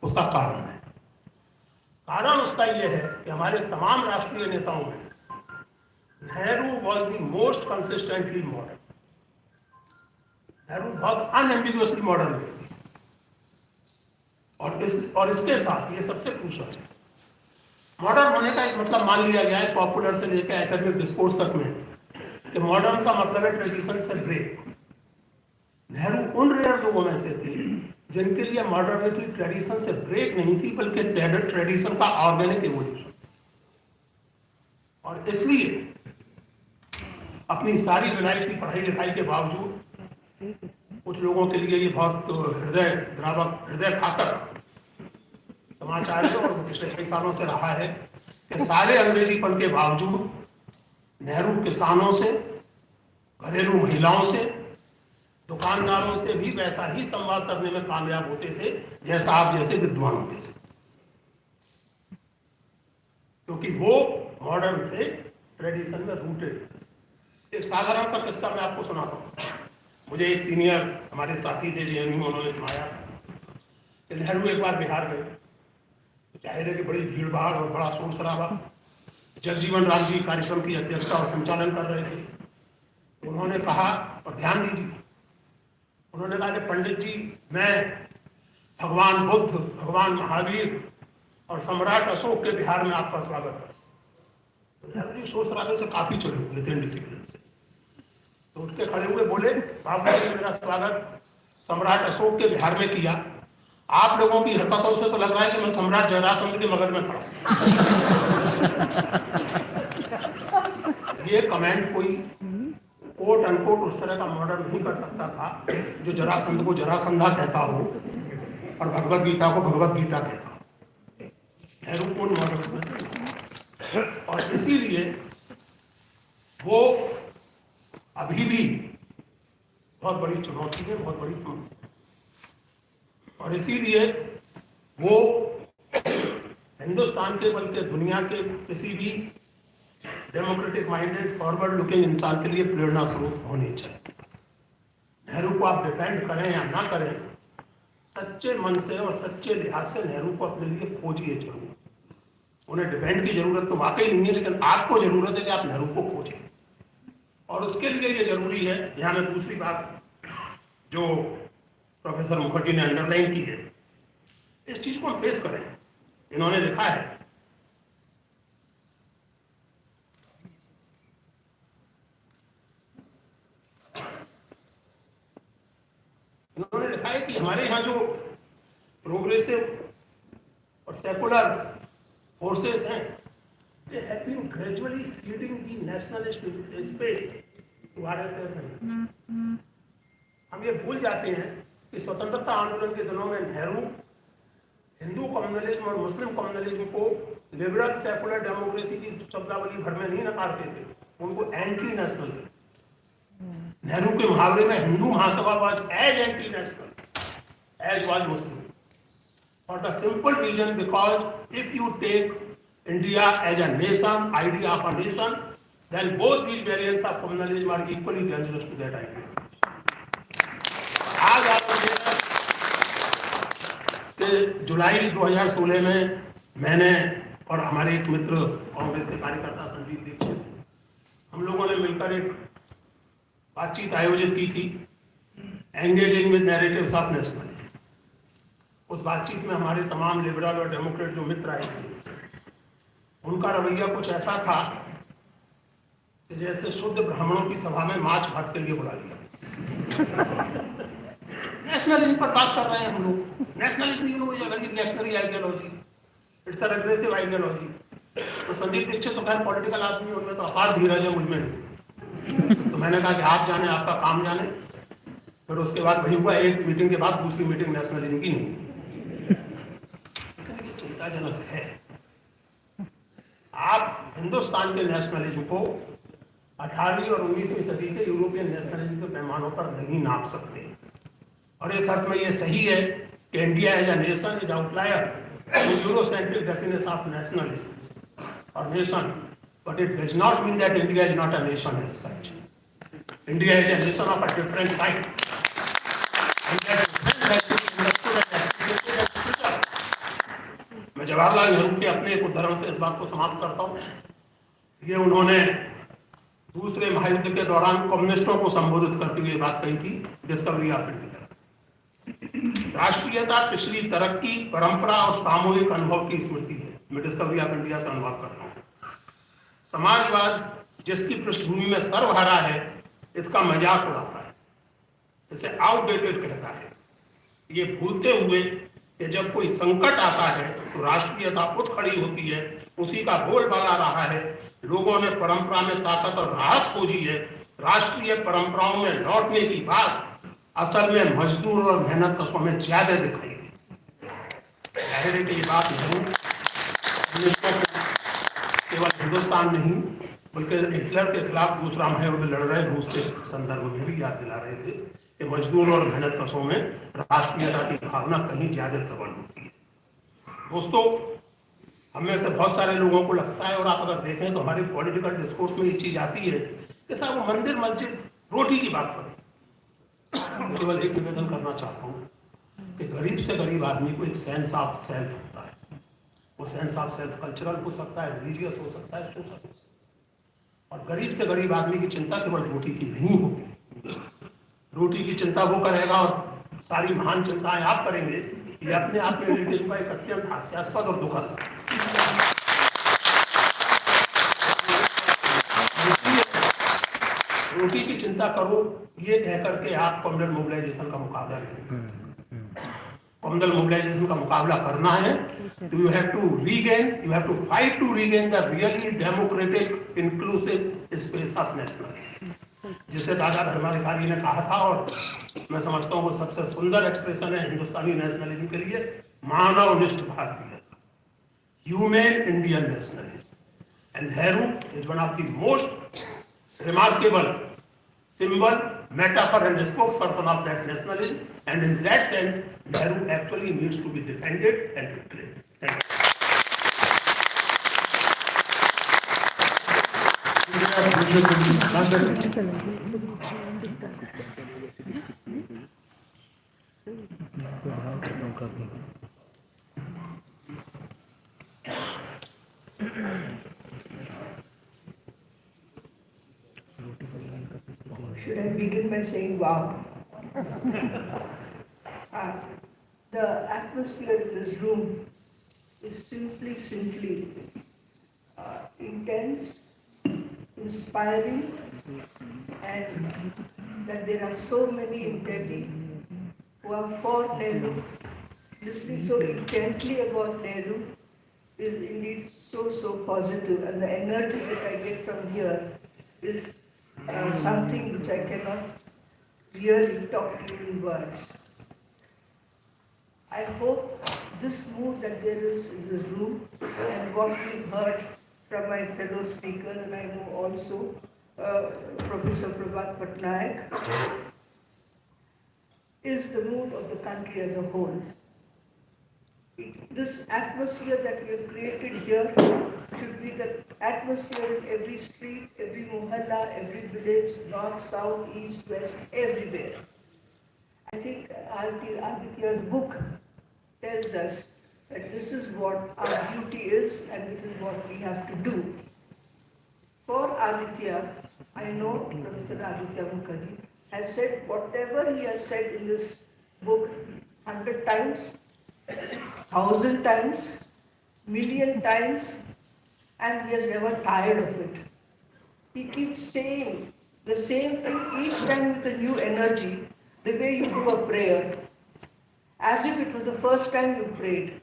उसका कारण है, कारण उसका ये है कि हमारे तमाम राष्ट्रीय नेताओं में Nehru was the most consistently modern. Nehru बहुत अनएम्बिगुअसली मॉडर्न व्यक्ति, और इसके साथ ये सबसे क्रूशियल है, मॉडर्न होने का एक मतलब मान लिया गया है पॉपुलर से लेकर एकेडमिक डिस्कोर्स तक में कि मॉडर्न का मतलब है ट्रेडिशन से ब्रेक। नेहरू उन रेयर लोगों में से थे जिनके लिए मॉडर्निटी ट्रेडिशन से ब्रेक नहीं थी बल्कि ट्रेडिशन का ऑर्गेनिक एवोल्यूशन। और इसलिए अपनी सारी विलायती पढ़ाई लिखाई के बावजूद कुछ लोगों के लिए ये बहुत हृदय द्रावक, हृदय घातक समाचार है और पिछले कई सालों से रहा है कि सारे अंग्रेजीपन के बावजूद नेहरू किसानों से, घरेलू महिलाओं से, दुकानदारों से भी वैसा ही संवाद करने में कामयाब होते थे जैसा आप जैसे विद्वानों के से, क्योंकि वो मॉडर्न थे, ट्रेडिशन में रूटेड थे। एक साधारण सा किस्सा मैं आपको सुनाता हूँ। मुझे एक सीनियर हमारे साथी थे जेएनयू में, उन्होंने सुनाया कि नेहरू एक बार बिहार गए, जाहिर है कि बड़ी भीड़ भाड़ और बड़ा शोर शराबा। जगजीवन राम जी कार्यक्रम की अध्यक्षता और संचालन कर रहे थे। उन्होंने कहा, और ध्यान दीजिए, उन्होंने कहा कि पंडित जी, मैं भगवान बुद्ध, भगवान महावीर और सम्राट अशोक के बिहार में आपका स्वागत है। नेहरू जी शोर शराबे से काफी चढ़े हुए थे, डिसिप्लिन से, तो उठ के खड़े हुए बोले, बाबू जी मेरा स्वागत सम्राट अशोक के बिहार में किया, आप लोगों की हरकतों से तो लग रहा है कि मैं सम्राट जयराम के मगध में खड़ा हूं। ये कमेंट कोई कोट अनकोट उस तरह का मॉडल नहीं कर सकता था जो जरासंध को जरासंधा कहता हो और भगवत गीता को भगवत गीता कहता हो। नेहरू को उन मॉडल्स में से, और इसीलिए वो अभी भी बहुत बड़ी चुनौती है, बहुत बड़ी समस्या, और इसीलिए वो हिंदुस्तान के बल्कि दुनिया के किसी भी डेमोक्रेटिक माइंडेड फॉरवर्ड लुकिंग इंसान के लिए प्रेरणा स्रोत होनी चाहिए। नेहरू को आप डिफेंड करें या ना करें, सच्चे मन से और सच्चे लिहाज से नेहरू को अपने लिए खोजिए जरूर। उन्हें डिफेंड की जरूरत तो वाकई नहीं है, लेकिन आपको जरूरत है कि आप नेहरू को खोजें, और उसके लिए ये जरूरी है। यहाँ में दूसरी बात जो प्रोफेसर मुखर्जी ने अंडरलाइन की है, इस चीज को हम फेस करें। इन्होंने लिखा है, इन्होंने लिखा है कि हमारे यहाँ जो प्रोग्रेसिव और सेकुलर फोर्सेस हैं, they have been gradually ceding the nationalist space to RSS हैं। हम ये भूल जाते हैं कि स्वतंत्रता आंदोलन के दिनों में नेहरू हिंदू कम्युनलिज्म और मुस्लिम कम्युनलिज्म को लिबरल सेकुलर डेमोक्रेसी की शब्दावली भर में नहीं नकारते थे, उनको एंटी नेशनल थे। नेहरू के मुहावरे में Hindu Mahasabha was as anti national as was Muslim, for the simple reason because if you take India as a nation, idea of a nation, then both these variants of communalism are equally dangerous to that idea. आज आप कि जुलाई 2016 में मैंने और हमारे एक मित्र कांग्रेस के कार्यकर्ता संजीव दीक्षित, हम लोगों ने मिलकर एक बातचीत आयोजित की थी, engaging with narratives of nationalism. उस बातचीत में हमारे तमाम लिबरल और डेमोक्रेट जो मित्र आए थे, उनका रवैया कुछ ऐसा था कि जैसे शुद्ध ब्राह्मणों की सभा में माछ भात के लिए बुला लिया। नेशनलिज्म पर बात कर रहे हैं हम लोग। Nationalism you know is a very reactionary ideology, it's a regressive ideology. तो संदीप दीक्षित तो खैर पॉलिटिकल आदमी, उनमें तो अपार धीरज है, मुझमें नहीं। तो मैंने कहा कि आप जाने, आपका काम जाने। फिर उसके बाद वही हुआ, एक मीटिंग के बाद दूसरी मीटिंग नेशनलिज्म की नहीं। चिंताजनक है। आप हिंदुस्तान के नेशनलिज्म को 18वीं और 19वीं सदी के यूरोपियन नेशनलिज्म के पैमानों पर नहीं नाप सकते, और इस अर्थ में ये सही है कि India as a nation is outlier in Eurocentric definition of nationalism और nation, but it does not mean that India is not a nation as such. India is a nation of a different type, and that difference has to be understood and appreciated. मैं जवाहरलाल नेहरू के अपने एक उदाहरण से इस बात को समाप्त करता हूँ। ये उन्होंने दूसरे महायुद्ध के दौरान कम्युनिस्टों को संबोधित करते हुए बात कही थी, डिस्कवरी ऑफ इंडिया। राष्ट्रीयता पिछली तरक्की, परंपरा और सामूहिक अनुभव की स्मृति है। मैं डिस्कवरी ऑफ इंडिया से अनुवाद करता हूँ। समाजवाद जिसकी पृष्ठभूमि में सर्वहारा है, इसका मजाक उड़ाता है, इसे आउटडेटेड कहता है, ये भूलते हुए कि जब कोई संकट आता है तो राष्ट्रीयता उठ खड़ी होती है। उसी का बोलबाला रहा है। लोगों ने परंपरा में ताकत और राहत खोजी है। राष्ट्रीय परंपराओं में लौटने की बात असल में मजदूर और मेहनत कशों में ज्यादा दिखाई दी। जाहिर है कि ये बात नेहरू केवल हिंदुस्तान नहीं बल्कि हिटलर के खिलाफ दूसरा महायुद्ध लड़ रहे रूस के संदर्भ में भी याद दिला रहे थे कि मजदूर और मेहनत कशों में राष्ट्रीयता की भावना कहीं ज्यादा प्रबल होती है। दोस्तों, हम में से बहुत सारे लोगों को लगता है, और आप अगर देखें तो हमारे पॉलिटिकल डिस्कोर्स में ये चीज आती है कि साहब वो मंदिर मस्जिद रोटी की बात करें। तो केवल एक निवेदन करना चाहता हूँ कि गरीब से गरीब आदमी को एक सेंस ऑफ सेल्फ होता है। वो सेंस ऑफ सेल्फ कल्चरल हो सकता है, रिलीजियस हो सकता है, सोशल हो सकता है। और गरीब से गरीब आदमी की चिंता केवल रोटी की नहीं होती। रोटी की चिंता वो करेगा और सारी महान चिंताएं आप करेंगे, ये अपने आप में एलिटिज्म का एक अत्यंत हास्यास्पद और दुखद। रोटी की चिंता करो ये कह करके आप कम्युनल मोबिलाइजेशन का मुकाबला नहीं कर सकते। कम्युनल मोबिलाइजेशन का मुकाबला करना है तो you have to fight to regain the really democratic inclusive space of national, जिसे दादा धर्माधिकारी ने कहा था, और मैं समझता हूँ वो सबसे सुंदर एक्सप्रेशन है हिंदुस्तानी नेशनलिज्म के लिए, मानवनिष्ठ भारतीय, human Indian nationalism. And Nehru is one of the most remarkable symbol, metaphor and spokesperson of that nationalism, and in that sense, Nehru actually needs to be defended and reclaimed. Thank you. Purushottam, Shantha. Should I begin by saying wow? Uh, the atmosphere in this room is simply intense, inspiring, and that there are so many in Delhi who are for Nehru, listening so intently about Nehru is indeed so positive, and the energy that I get from here is something which I cannot really talk to you in words. I hope this mood that there is in this room and what we heard from my fellow speaker, and I know also Professor Prabhat Pattnaik, is the mood of the country as a whole. This atmosphere that we have created here should be the atmosphere in every street, every mohalla, every village, north, south, east, west, everywhere. I think Aditya's book tells us that this is what our duty is and this is what we have to do. For Aditya, I know Professor Aditya Mukherjee has said whatever he has said in this book 100 times, 1,000 times, million times, and he has never tired of it. He keeps saying the same thing each time with a new energy, the way you do a prayer, as if it was the first time you prayed.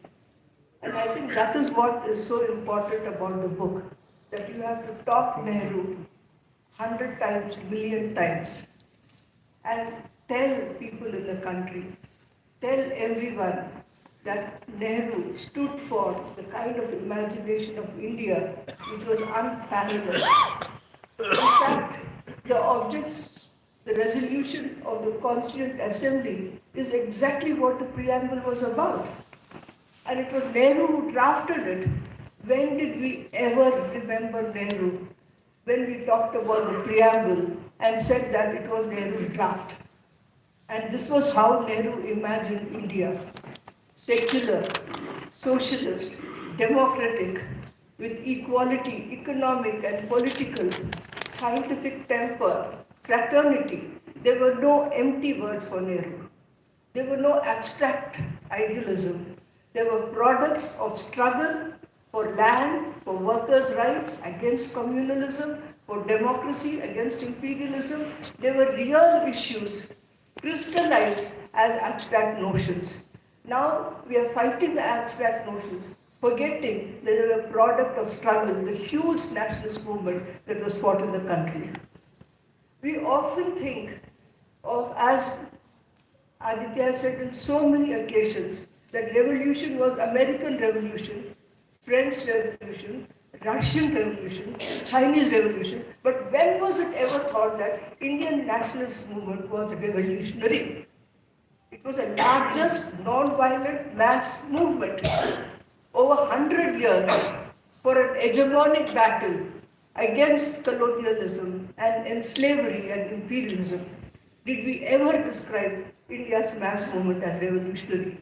And I think that is what is so important about the book, that you have to talk Nehru 100 times, million times, and tell people in the country, tell everyone that Nehru stood for the kind of imagination of India which was unparalleled. In fact, the objects, the resolution of the Constituent Assembly is exactly what the preamble was about. And it was Nehru who drafted it. When did we ever remember Nehru? When we talked about the preamble and said that it was Nehru's draft. And this was how Nehru imagined India. Secular, socialist, democratic, with equality, economic and political, scientific temper, fraternity. There were no empty words for Nehru. There were no abstract idealism. There were products of struggle for land, for workers' rights, against communalism, for democracy, against imperialism. There were real issues crystallized as abstract notions. Now we are fighting the abstract notions, forgetting that they were a product of struggle, the huge nationalist movement that was fought in the country. We often think of, as Aditya said in so many occasions, that revolution was American Revolution, French Revolution, Russian Revolution, Chinese Revolution, but when was it ever thought that Indian nationalist movement was revolutionary? It was the largest non-violent mass movement over 100 years for an hegemonic battle against colonialism and slavery and imperialism. Did we ever describe India's mass movement as revolutionary?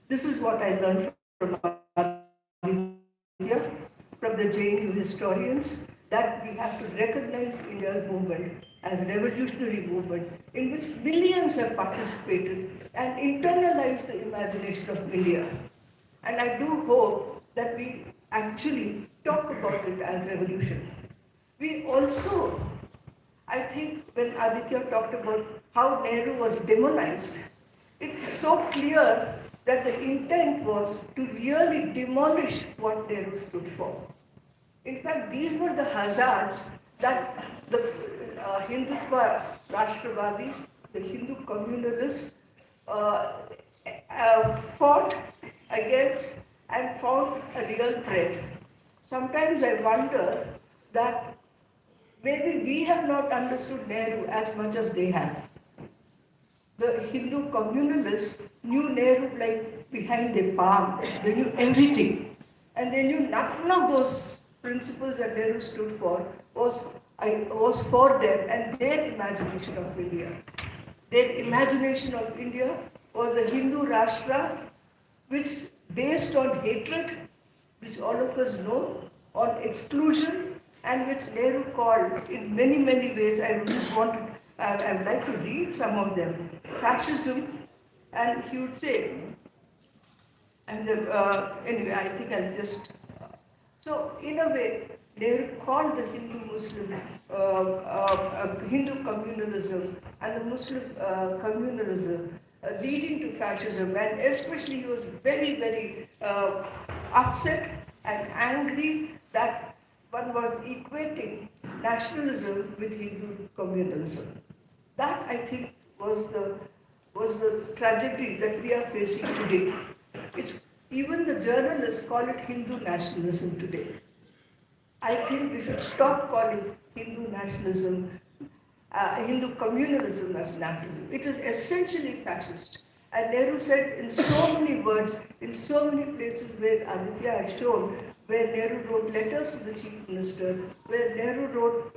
This is what I learned from Aditya, from the JNU historians, that we have to recognize India's movement as revolutionary movement in which millions have participated and internalized the imagination of India. And I do hope that we actually talk about it as revolution. We also, I think when Aditya talked about how Nehru was demonized, it's so clear that the intent was to really demolish what Nehru stood for. In fact, these were the hazards that the Hindutva Rashtravadis, the Hindu communalists, fought against and found a real threat. Sometimes I wonder that maybe we have not understood Nehru as much as they have. The Hindu communalists knew Nehru like behind their palm. They knew everything. And they knew none of those principles that Nehru stood for was for them and their imagination of India. Their imagination of India was a Hindu Rashtra which based on hatred, which all of us know, on exclusion, and which Nehru called in many, many ways. I would like to read some of them. Fascism, and he would say, and anyway, I think I'll just. So, in a way, Nehru called the Hindu-Muslim, Hindu communalism and the Muslim communalism leading to fascism, and especially he was very, very upset and angry that one was equating nationalism with Hindu communalism. That, I think, was the tragedy that we are facing today. Even the journalists call it Hindu nationalism today. I think we should stop calling Hindu nationalism, Hindu communalism as nationalism. It is essentially fascist. And Nehru said in so many words, in so many places where Aditya has shown, where Nehru wrote letters to the chief minister, where Nehru wrote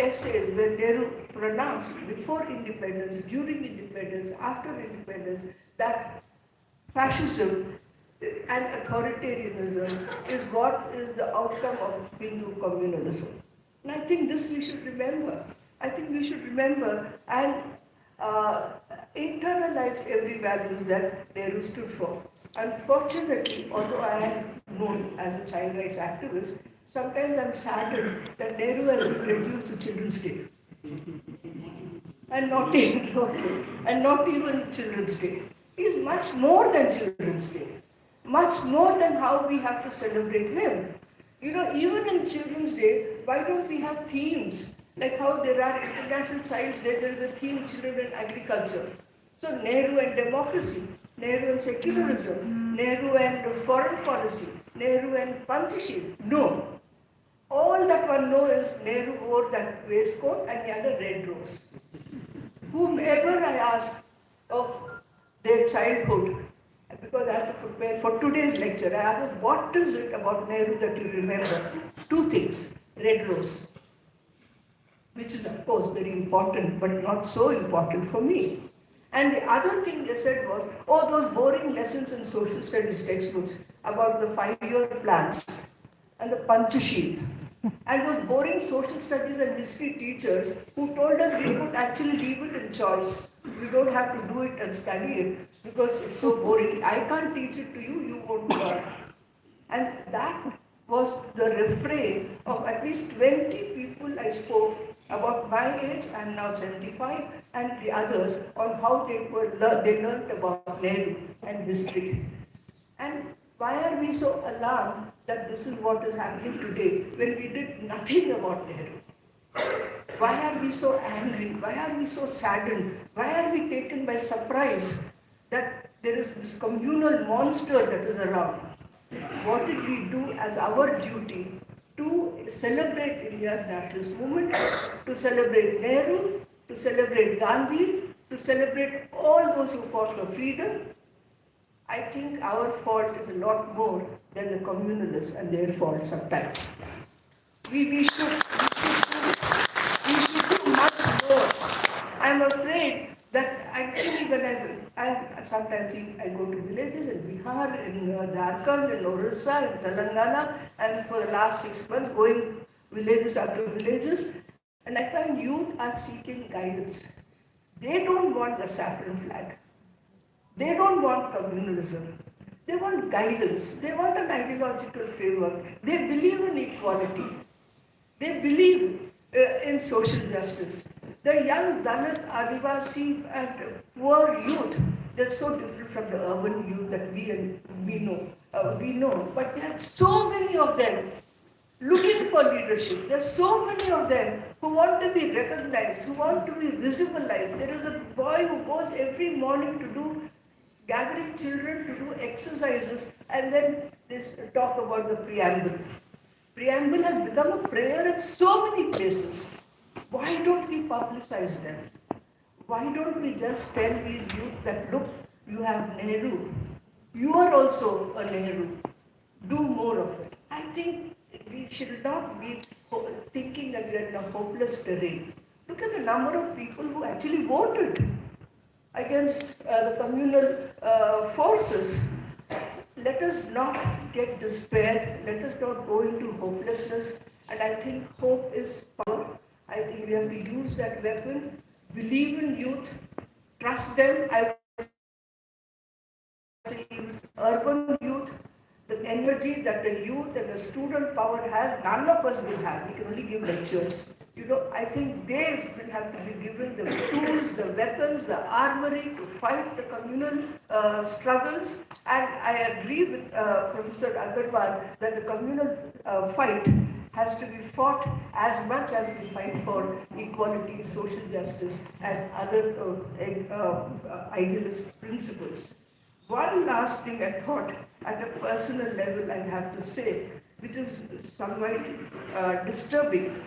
essays, where Nehru pronounced before independence, during independence, after independence, that fascism and authoritarianism is what is the outcome of Hindu communalism. And I think this we should remember. I think we should remember and internalize every value that Nehru stood for. Unfortunately, although I am known as a child rights activist, sometimes I'm saddened that Nehru has been reduced to Children's Day. And not even Children's Day. He's much more than Children's Day. Much more than how we have to celebrate him. You know, even in Children's Day, why don't we have themes? Like how there are International Child's Day, there is a theme, Children and Agriculture. So Nehru and democracy, Nehru and secularism, Nehru and foreign policy, Nehru and Panchashil. No. All that one knows is Nehru wore that waistcoat and he had a red rose. Whomever I ask of their childhood, because I have to prepare for today's lecture, I ask them, what is it about Nehru that you remember? Two things, red rose, which is of course very important, but not so important for me. And the other thing they said was, oh, those boring lessons in social studies textbooks about the 5-year plans and the Panchashil. And those boring social studies and history teachers who told us we could actually leave it in choice. You don't have to do it and study it because it's so boring. I can't teach it to you, you won't learn. And that was the refrain of at least 20 people I spoke about my age, I'm now 75, and the others on how they learned about Nehru and history. And why are we so alarmed that this is what is happening today when we did nothing about Nehru? Why are we so angry? Why are we so saddened? Why are we taken by surprise that there is this communal monster that is around? What did we do as our duty to celebrate India's nationalist movement, to celebrate Nehru, to celebrate Gandhi, to celebrate all those who fought for freedom? I think our fault is a lot more than the communalists and their fault sometimes. We should do much more. I'm afraid that actually when I sometimes think I go to villages in Bihar, in Jharkhand, in Orissa, in Telangana, and for the last 6 months going villages after villages, and I find youth are seeking guidance. They don't want the saffron flag. They don't want communalism. They want guidance. They want an ideological framework. They believe in equality. They believe in social justice. The young Dalit, Adivasi and poor youth They're so different from the urban youth that we know. But there are so many of them looking for leadership. There's so many of them who want to be recognized, who want to be visibilized. There is a boy who goes every morning to do gathering children to do exercises, and then they talk about the preamble. Preamble has become a prayer in so many places. Why don't we publicize them? Why don't we just tell these youth that, look, you have Nehru. You are also a Nehru. Do more of it. I think we should not be thinking that we are in a hopeless terrain. Look at the number of people who actually voted against the communal forces. Let us not get despair. Let us not go into hopelessness. And I think hope is power. I think we have to use that weapon. Believe in youth. Trust them. I say urban youth, the energy that the youth and the student power has, none of us will have. We can only give lectures. I think they will have to be given the tools, the weapons, the armory to fight the communal struggles. And I agree with Professor Agrawal that the communal fight has to be fought as much as we fight for equality, social justice, and other idealist principles. One last thing I thought at a personal level I have to say, which is somewhat disturbing,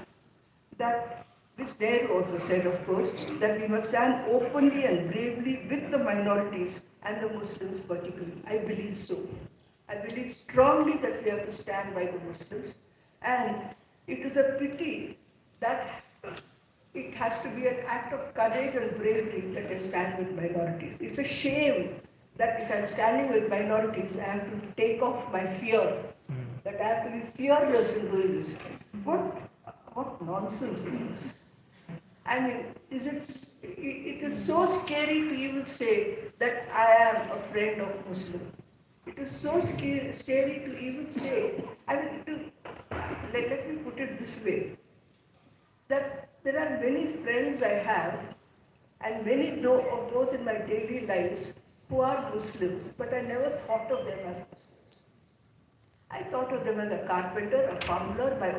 that which Nehru also said, of course, that we must stand openly and bravely with the minorities and the Muslims particularly. I believe so. I believe strongly that we have to stand by the Muslims, and it is a pity that it has to be an act of courage and bravery that I stand with minorities. It's a shame that if I'm standing with minorities, I have to take off my fear, that I have to be fearless in doing this. What nonsense is this? I mean, it is so scary to even say that I am a friend of Muslim. It is so scary to even say, let me put it this way, that there are many friends I have, and many of those in my daily lives who are Muslims, but I never thought of them as Muslims. I thought of them as a carpenter, a plumber, my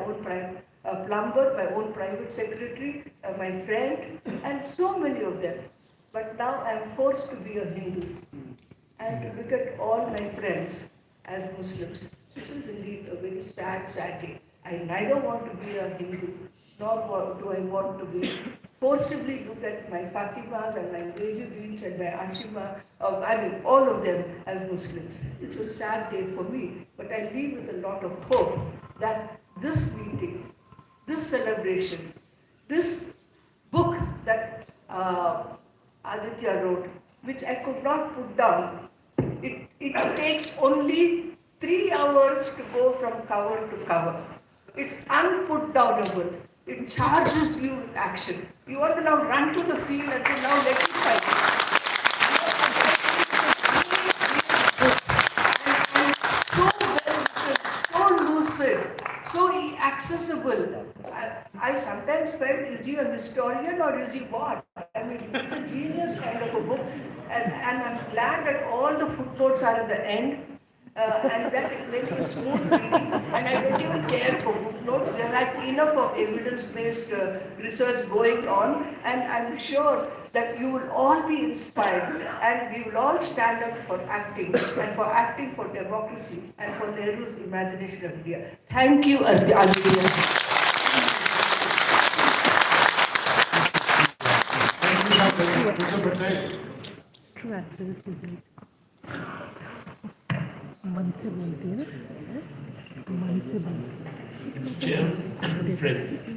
own private secretary, my friend, and so many of them. But now I am forced to be a Hindu and to look at all my friends as Muslims. This is indeed a very sad day. I neither want to be a Hindu, nor do I want to be forcibly look at my Fatimas and my Rajiv and my Ashima, all of them as Muslims. It's a sad day for me, but I leave with a lot of hope that this meeting, this celebration, this book that Aditya wrote, which I could not put down, it takes only 3 hours to go from cover to cover. It's unputdownable. It charges you with action. You want to now run to the field and say, now let me fight. And so well written, so lucid, so accessible. I sometimes felt, is he a historian or is he what? I mean, it's a genius kind of a book. And I'm glad that all the footnotes are at the end. And that it makes a smooth reading. And I don't even care for footnotes. We have had enough of evidence-based research going on, and I'm sure that you will all be inspired, and we will all stand up for acting, and for acting for democracy, and for Nehru's imagination of India. Thank you, Aditya. Dear friends,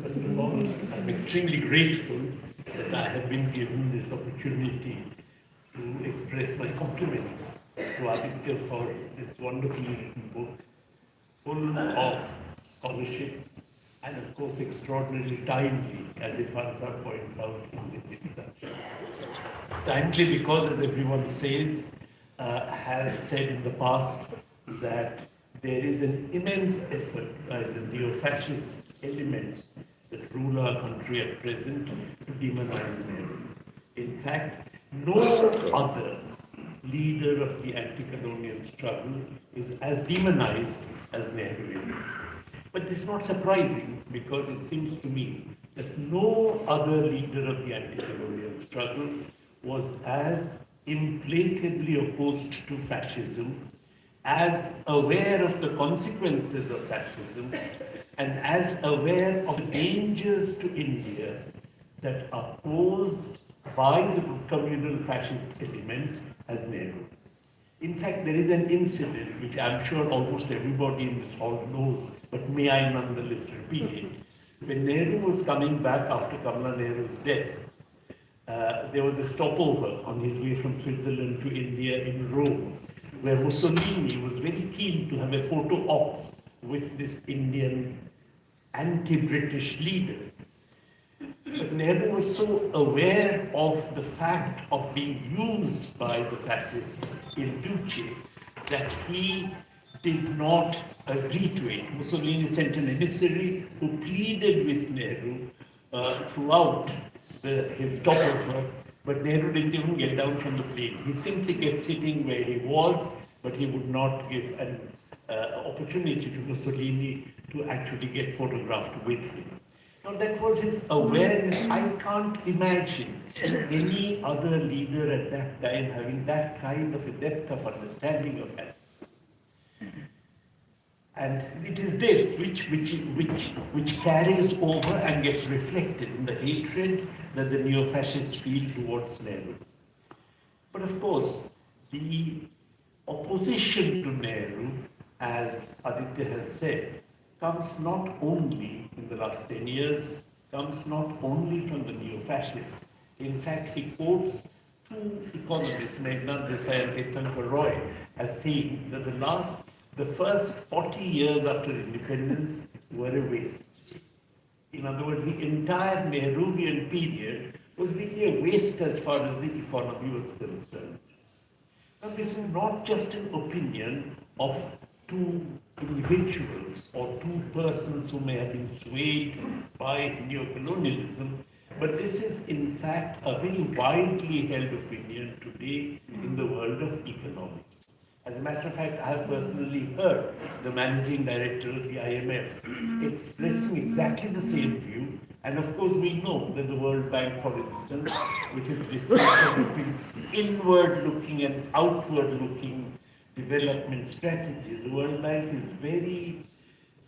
first of all, I'm extremely grateful that I have been given this opportunity to express my compliments to Aditya for this wonderfully written book, full of scholarship and of course extraordinarily timely, as Ifansa points out in the introduction. It's timely because, as everyone says, has said in the past, that there is an immense effort by the neo-fascist elements that rule our country at present to demonize Nehru. In fact, No other leader of the anti-colonial struggle is as demonized as Nehru is. But this is not surprising because it seems to me that no other leader of the anti-colonial struggle was as implacably opposed to fascism, as aware of the consequences of fascism, and as aware of the dangers to India that are posed by the communal fascist elements as Nehru. In fact, there is an incident which I'm sure almost everybody in this hall knows, but may I nonetheless repeat it. When Nehru was coming back after Kamala Nehru's death, there was a stopover on his way from Switzerland to India in Rome, where Mussolini was very keen to have a photo op with this Indian anti-British leader. But Nehru was so aware of the fact of being used by the fascists in Duce that he did not agree to it. Mussolini sent an emissary who pleaded with Nehru throughout his stopover, but Nehru didn't even get down from the plane. He simply kept sitting where he was, but he would not give an opportunity to Mussolini to actually get photographed with him. Now that was his awareness. I can't imagine any other leader at that time having that kind of a depth of understanding of it. And it is this which carries over and gets reflected in the hatred that the neo-fascists feel towards Nehru. But of course, the opposition to Nehru, as Aditya has said, comes not only in the last 10 years, comes not only from the neo-fascists. In fact, he quotes two economists, Meghnad Desai and Tirthankar Roy, as saying that the first 40 years after independence were a waste. In other words, the entire Nehruvian period was really a waste as far as the economy was concerned. Now, this is not just an opinion of two individuals or two persons who may have been swayed by neocolonialism, but this is in fact a very widely held opinion today in the world of economics. As a matter of fact, I have personally heard the managing director of the IMF expressing exactly the same view. And of course, we know that the World Bank, for instance, which is distinction between inward-looking and outward-looking development strategies, the World Bank is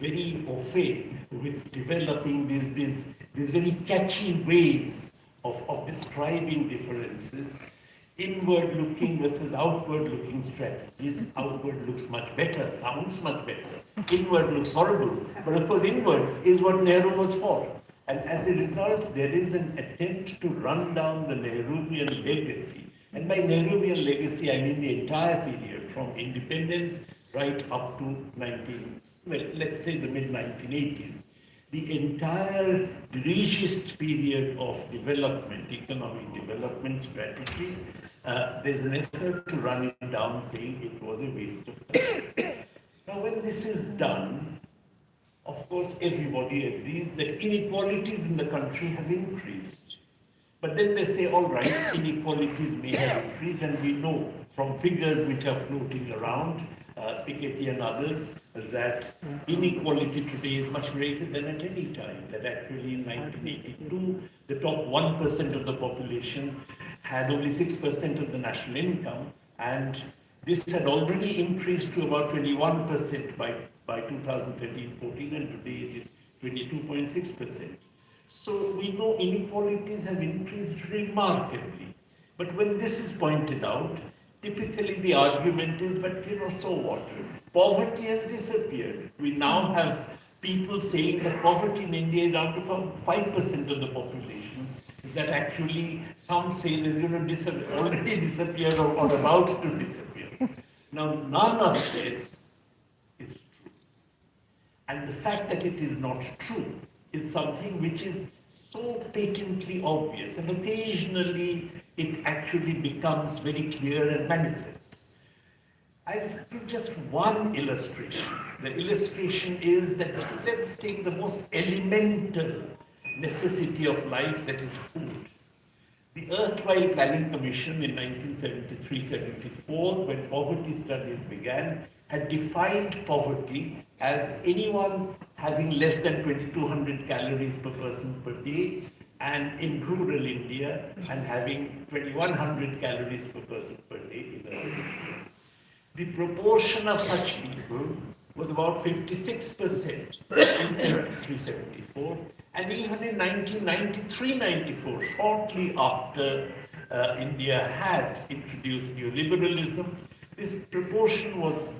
very au fait with developing these very catchy ways of describing differences. Inward-looking versus outward-looking strategies. Outward looks much better, sounds much better. Inward looks horrible. But of course, inward is what Nehru was for. And as a result, there is an attempt to run down the Nehruvian legacy. And by Nehruvian legacy, I mean the entire period from independence right up to let's say the mid-1980s. The entire dirigist period of development, economic development strategy, there's an effort to run it down saying it was a waste of time. Now, when this is done, of course, everybody agrees that inequalities in the country have increased. But then they say, all right, inequalities may have increased, and we know from figures which are floating around, Piketty and others, that inequality today is much greater than at any time. That actually in 1982, the top 1% of the population had only 6% of the national income, and this had already increased to about 21% by 2013-14, and today it is 22.6%. So we know inequalities have increased remarkably. But when this is pointed out, typically the argument is, but so what? Poverty has disappeared. We now have people saying that poverty in India is down to 5% of the population. That actually some say that already disappeared or about to disappear. Now, none of this is true. And the fact that it is not true is something which is so patently obvious, and occasionally it actually becomes very clear and manifest. I'll give just one illustration. The illustration is that let's take the most elemental necessity of life, that is food. The erstwhile Planning Commission in 1973-74, when poverty studies began, had defined poverty as anyone having less than 2200 calories per person per day, and in rural India, and having 2100 calories per person per day in urban India. The proportion of such people was about 56% in 73-74, and even in 1993-94, shortly after India had introduced neoliberalism, this proportion was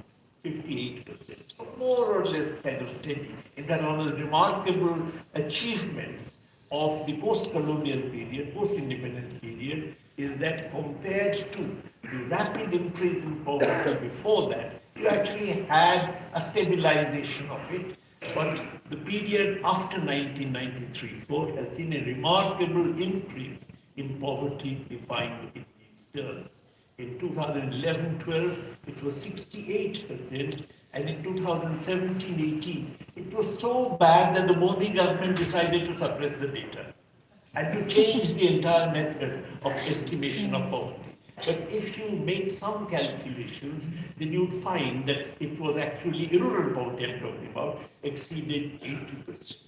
58%. So more or less kind of steady. In fact, one of the remarkable achievements of the post-colonial period, post-independence period, is that compared to the rapid increase in poverty before that, you actually had a stabilization of it. But the period after 1993-4 has seen a remarkable increase in poverty defined in these terms. In 2011-12, it was 68%, and in 2017-18, it was so bad that the Modi government decided to suppress the data and to change the entire method of estimation of poverty. But if you make some calculations, then you'd find that it was actually rural poverty I'm talking about, exceeded 80%.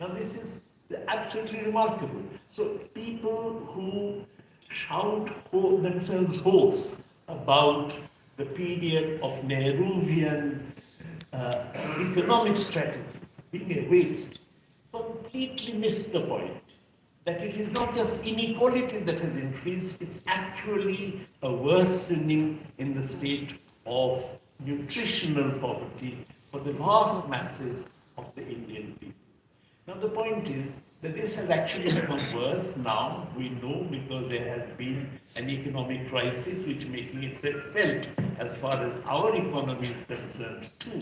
Now this is absolutely remarkable. So people who shout themselves hoarse about the period of Nehruvian economic strategy being a waste completely miss the point that it is not just inequality that has increased, it's actually a worsening in the state of nutritional poverty for the vast masses of the Indian people. Now the point is that this has actually become worse now, we know, because there has been an economic crisis which is making itself felt as far as our economy is concerned too,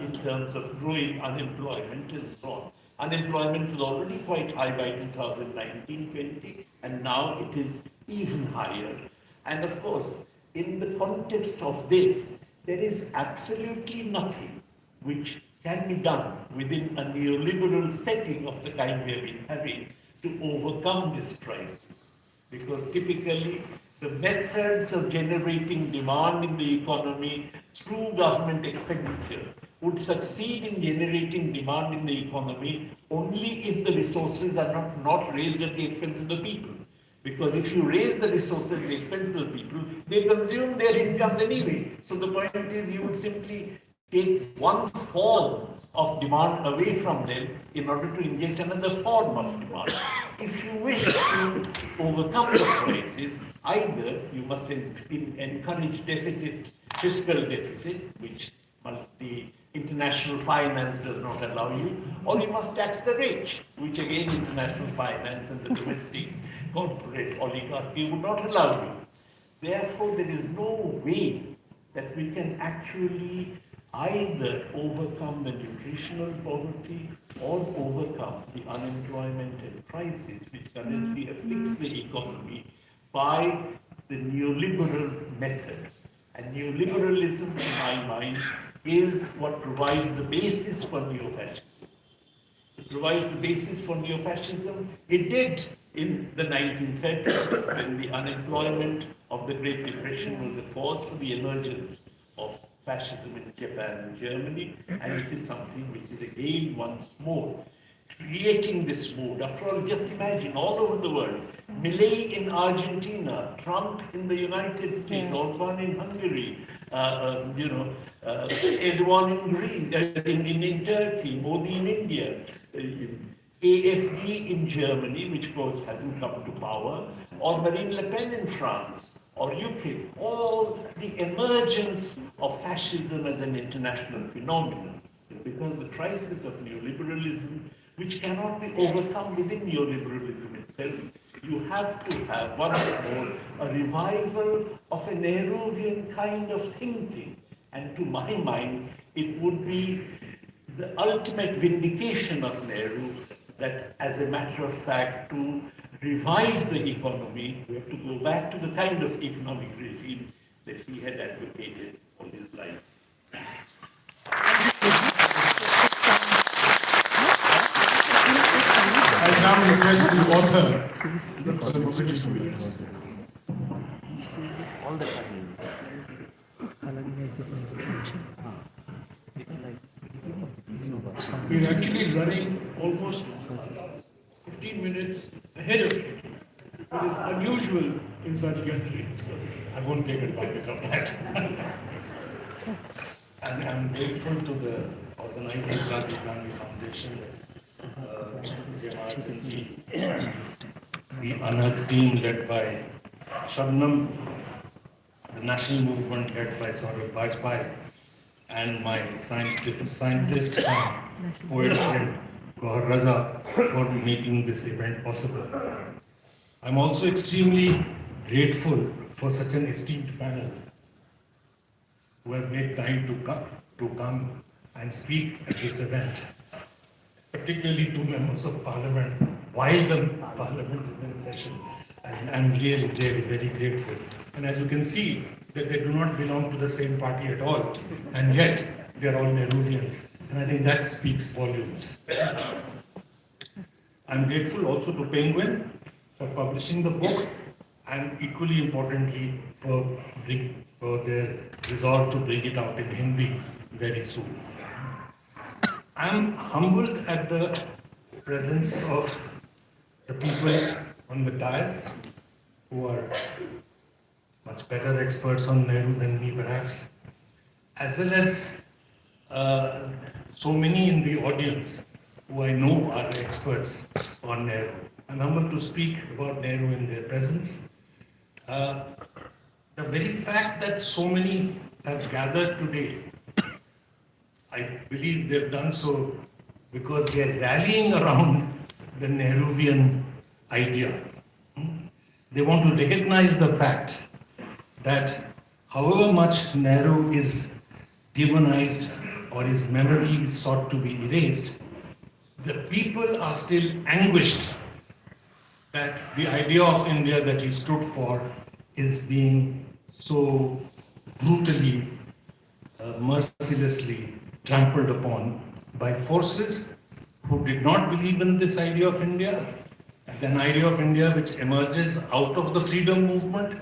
in terms of growing unemployment and so on. Unemployment was already quite high by 2019-20, and now it is even higher. And of course, in the context of this, there is absolutely nothing which can be done within a neoliberal setting of the kind we have been having to overcome this crisis. Because typically, the methods of generating demand in the economy through government expenditure would succeed in generating demand in the economy only if the resources are not raised at the expense of the people. Because if you raise the resources at the expense of the people, they consume their income anyway. So the point is you would simply take one form of demand away from them in order to inject another form of demand. If you wish to overcome the crisis, either you must encourage fiscal deficit, which the international finance does not allow you, or you must tax the rich, which again international finance and the domestic corporate oligarchy would not allow you. Therefore, there is no way that we can actually either overcome the nutritional poverty or overcome the unemployment and crisis which currently afflicts the economy by the neoliberal methods. And neoliberalism, in my mind, is what provides the basis for neo-fascism. It provides the basis for neo-fascism. It did in the 1930s, when the unemployment of the Great Depression was the cause for the emergence of fascism in Japan and Germany, and it is something which is again once more creating this mood. After all, just imagine all over the world, Milei in Argentina, Trump in the United States, Orban in Hungary, Erdogan in Greece, in Turkey, Modi in India, AFD in Germany, which of course hasn't come to power, or Marine Le Pen in France, or UK, all the emergence of fascism as an international phenomenon. Because the crisis of neoliberalism, which cannot be overcome within neoliberalism itself, you have to have once more a revival of a Nehruvian kind of thinking. And to my mind, it would be the ultimate vindication of Nehru that, as a matter of fact, to revive the economy, we have to go back to the kind of economic regime that he had advocated all his life. I now will address the author, Professor Mukherjee, to address. We're actually running almost 15 minutes ahead of you, which is unusual in such countries. I won't take advantage of that. And I'm grateful to the organizers, Rajiv Gandhi Foundation, the Anhad team led by Shabnam, the national movement led by Saurabh Bajpai, and my scientist and poet friend Jawahar Raza for making this event possible. I'm also extremely grateful for such an esteemed panel who have made time to come and speak at this event, particularly two members of parliament while the parliament is in session. And I'm really, really very grateful. And as you can see, that they do not belong to the same party at all, and yet they're all Nehruvians. And I think that speaks volumes. I'm grateful also to Penguin for publishing the book, and equally importantly for their resolve to bring it out in Hindi very soon. I'm humbled at the presence of the people on the dais who are much better experts on Nehru than me perhaps, as well as so many in the audience who I know are experts on Nehru. I'm humbled to speak about Nehru in their presence. The very fact that so many have gathered today, I believe they've done so because they're rallying around the Nehruvian idea. They want to recognize the fact that however much Nehru is demonized or his memory is sought to be erased, the people are still anguished that the idea of India that he stood for is being so brutally, mercilessly trampled upon by forces who did not believe in this idea of India, and an idea of India which emerges out of the freedom movement,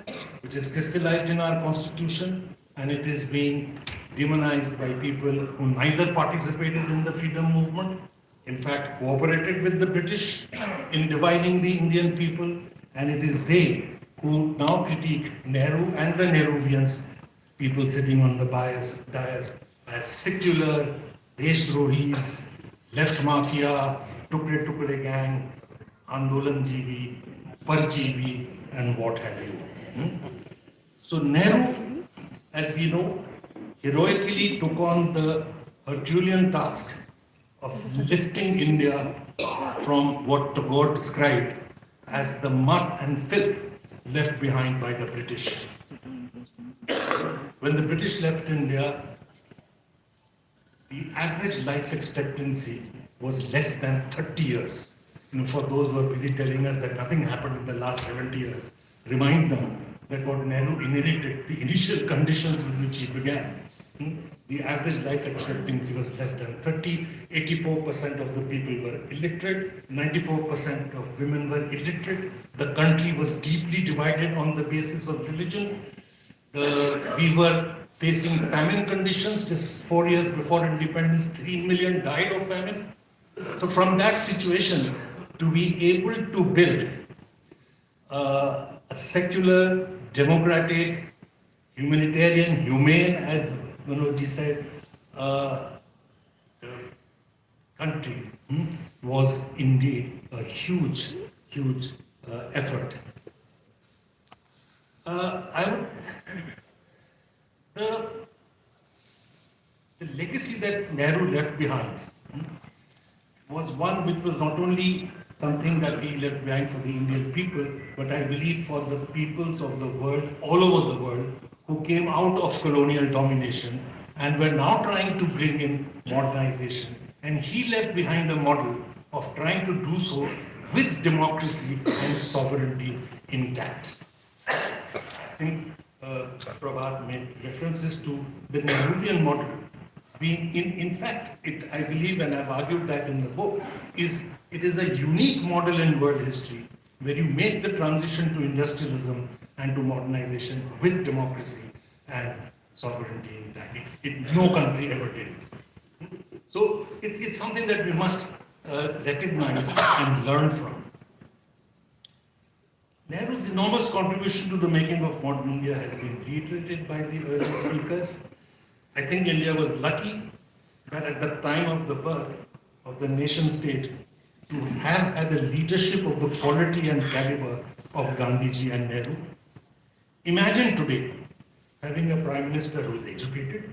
which is crystallized in our constitution, and it is being demonized by people who neither participated in the freedom movement, in fact cooperated with the British in dividing the Indian people, and it is they who now critique Nehru and the Nehruvians, people sitting on the dais as secular, deshdrohis, left mafia, tukre tukre gang, Andolan Jivi, Parjivi, and what have you. So Nehru, as we know, heroically took on the Herculean task of lifting India from what Tagore described as the mud and filth left behind by the British. When the British left India, the average life expectancy was less than 30 years. For those who are busy telling us that nothing happened in the last 70 years, remind them that what Nehru inherited, the initial conditions with which he began, the average life expectancy was less than 30, 84% of the people were illiterate, 94% of women were illiterate, the country was deeply divided on the basis of religion, we were facing famine conditions. Just 4 years before independence, 3 million died of famine. So from that situation, to be able to build a secular, democratic, humanitarian, humane, as Manoj Ji said, country was indeed a huge, huge effort. The legacy that Nehru left behind was one which was not only something that he left behind for the Indian people, but I believe for the peoples of the world, all over the world, who came out of colonial domination and were now trying to bring in modernization. And he left behind a model of trying to do so with democracy and sovereignty intact. I think Prabhat made references to the Nehruvian model, being in fact, I believe, and I've argued that in the book, it is a unique model in world history where you make the transition to industrialism and to modernization with democracy and sovereignty intact. No country ever did it. So it's something that we must recognize and learn from. Nehru's enormous contribution to the making of modern India has been reiterated by the earlier speakers. I think India was lucky that at the time of the birth of the nation state, to have had a leadership of the quality and caliber of Gandhiji and Nehru. Imagine today having a prime minister who is educated.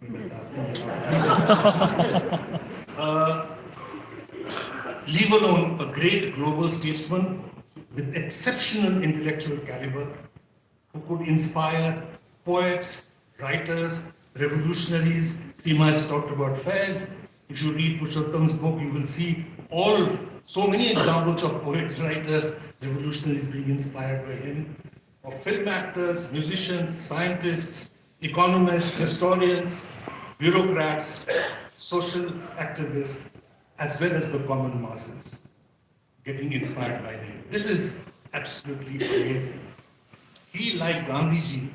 That's asking leave alone a great global statesman with exceptional intellectual caliber who could inspire poets, writers, revolutionaries. Seema has talked about fairs. If you read Purushottam's book, you will see so many examples of poets, writers, revolutionaries being inspired by him, of film actors, musicians, scientists, economists, historians, bureaucrats, social activists, as well as the common masses getting inspired by Nehru. This is absolutely amazing. He, like Gandhiji,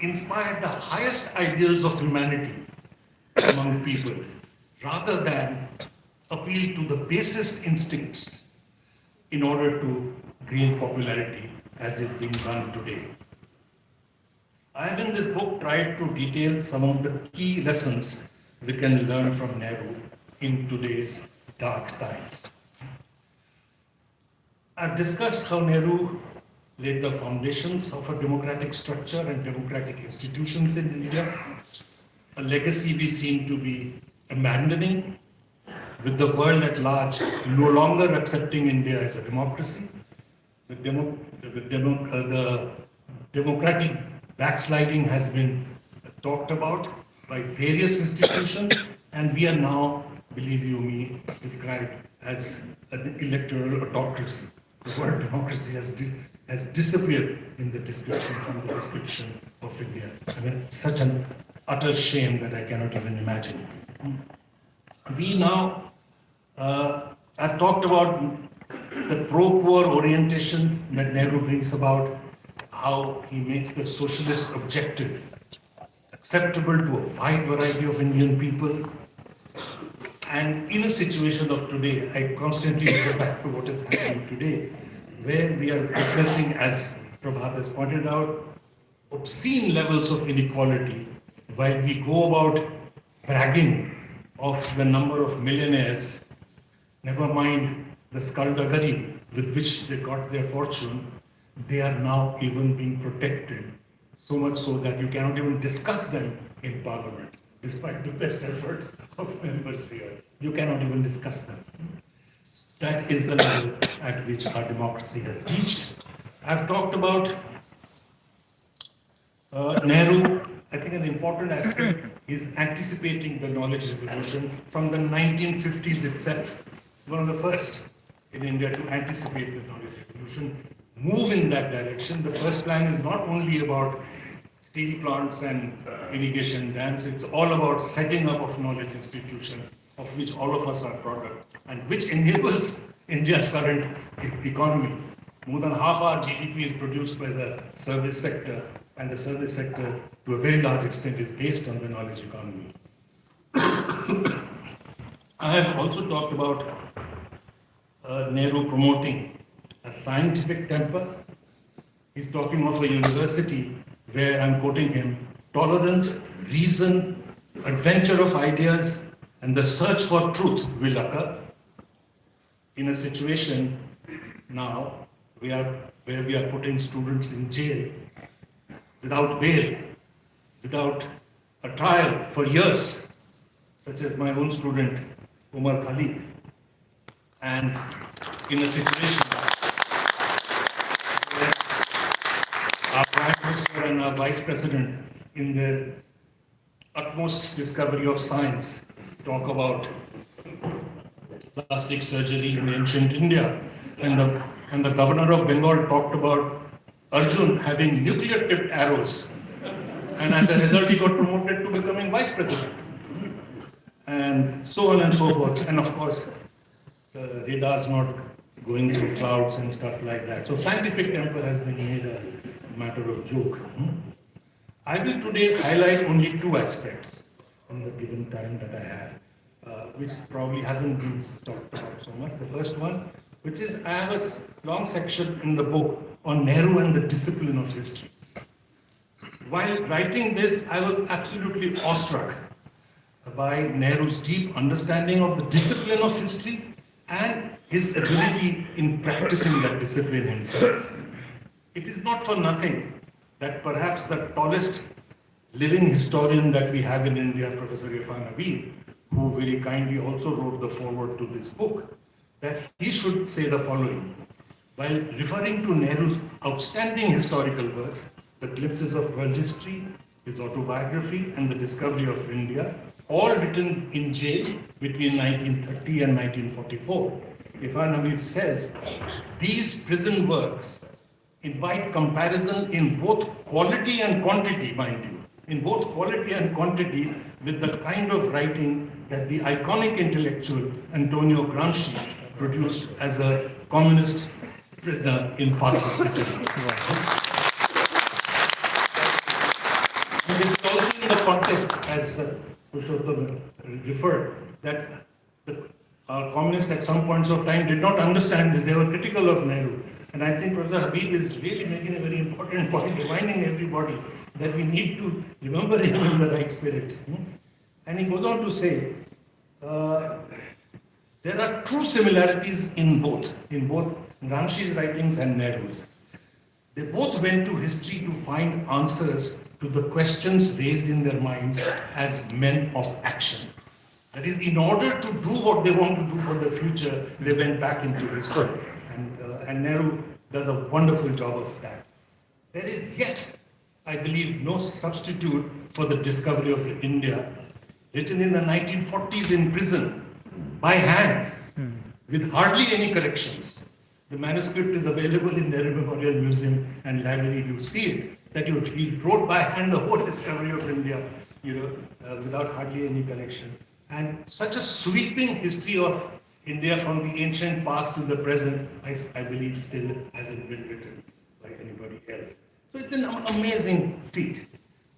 inspired the highest ideals of humanity among people, rather than appeal to the basest instincts in order to gain popularity, as is being done today. I have in this book tried to detail some of the key lessons we can learn from Nehru in today's dark times. I've discussed how Nehru laid the foundations of a democratic structure and democratic institutions in India, a legacy we seem to be abandoning, with the world at large no longer accepting India as a democracy. The democratic backsliding has been talked about by various institutions, and we are now, believe you me, described as an electoral autocracy. The word democracy has disappeared in the description from the description of India. I mean, it's such an utter shame that I cannot even imagine. We now, I've talked about the pro-poor orientation that Nehru brings about, how he makes the socialist objective acceptable to a wide variety of Indian people. And in a situation of today, I constantly refer back to what is happening today, where we are witnessing, as Prabhat has pointed out, obscene levels of inequality, while we go about bragging of the number of millionaires, never mind the skullduggery with which they got their fortune. They are now even being protected, so much so that you cannot even discuss them in Parliament, despite the best efforts of members here. You cannot even discuss them. That is the level at which our democracy has reached. I've talked about Nehru. I think an important aspect is anticipating the knowledge revolution from the 1950s itself. One of the first in India to anticipate the knowledge revolution, move in that direction. The first plan is not only about steel plants and irrigation dams, it's all about setting up of knowledge institutions, of which all of us are product, and which enables India's current economy. More than half our GDP is produced by the service sector, and the service sector, to a very large extent, is based on the knowledge economy. I have also talked about Nehru promoting a scientific temper. He's talking of a university where, I'm quoting him, tolerance, reason, adventure of ideas, and the search for truth will occur. In a situation now where we are putting students in jail without bail, without a trial for years, such as my own student Umar Khalid, and in a situation where our Prime Minister and our Vice President, in their utmost discovery of science, talk about plastic surgery in ancient India, and the Governor of Bengal talked about Arjun having nuclear-tipped arrows, and as a result he got promoted to becoming Vice President. and so on and so forth. And of course, the radar's not going through clouds and stuff like that. So scientific temper has been made a matter of joke. I will today highlight only two aspects in the given time that I have, which probably hasn't been talked about so much. The first one, which is I have a long section in the book on Nehru and the discipline of history. While writing this, I was absolutely awestruck by Nehru's deep understanding of the discipline of history and his ability in practicing that discipline himself. It is not for nothing that perhaps the tallest living historian that we have in India, Professor Irfan Habib, who very kindly also wrote the foreword to this book, that he should say the following. While referring to Nehru's outstanding historical works, The Glimpses of World History, his autobiography, and The Discovery of India, all written in jail between 1930 and 1944, Irfan Habib says, these prison works invite comparison in both quality and quantity, mind you, in both quality and quantity with the kind of writing that the iconic intellectual Antonio Gramsci produced as a communist prisoner in fascist Italy. And this is also in the context, as Purushottam referred, that the communists at some points of time did not understand this. They were critical of Nehru. And I think Professor Habib is really making a very important point, reminding everybody that we need to remember him in the right spirit. And he goes on to say, there are true similarities in both Gramsci's writings and Nehru's. They both went to history to find answers to the questions raised in their minds as men of action. That is, in order to do what they want to do for the future, they went back into history. And Nehru does a wonderful job of that. There is yet, I believe, no substitute for the discovery of India, written in the 1940s in prison, by hand, with hardly any corrections. The manuscript is available in the Nehru Memorial Museum and Library. You see it, that he wrote by hand the whole discovery of India, without hardly any correction. And such a sweeping history of India from the ancient past to the present, I believe still hasn't been written by anybody else. So it's an amazing feat.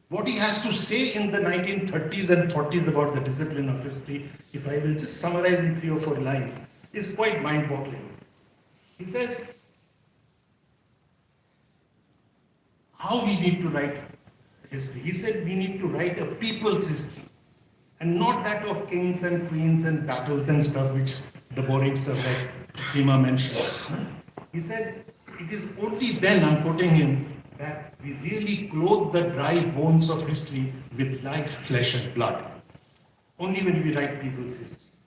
What he has to say in the 1930s and 40s about the discipline of history, if I will just summarize in 3 or 4 lines, is quite mind-boggling. He says, how we need to write history. He said we need to write a people's history, and not that of kings and queens and battles and stuff, which the boring stuff that Seema mentioned. He said, it is only then, I'm quoting him, that we really clothe the dry bones of history with life, flesh and blood. Only when we write people's history.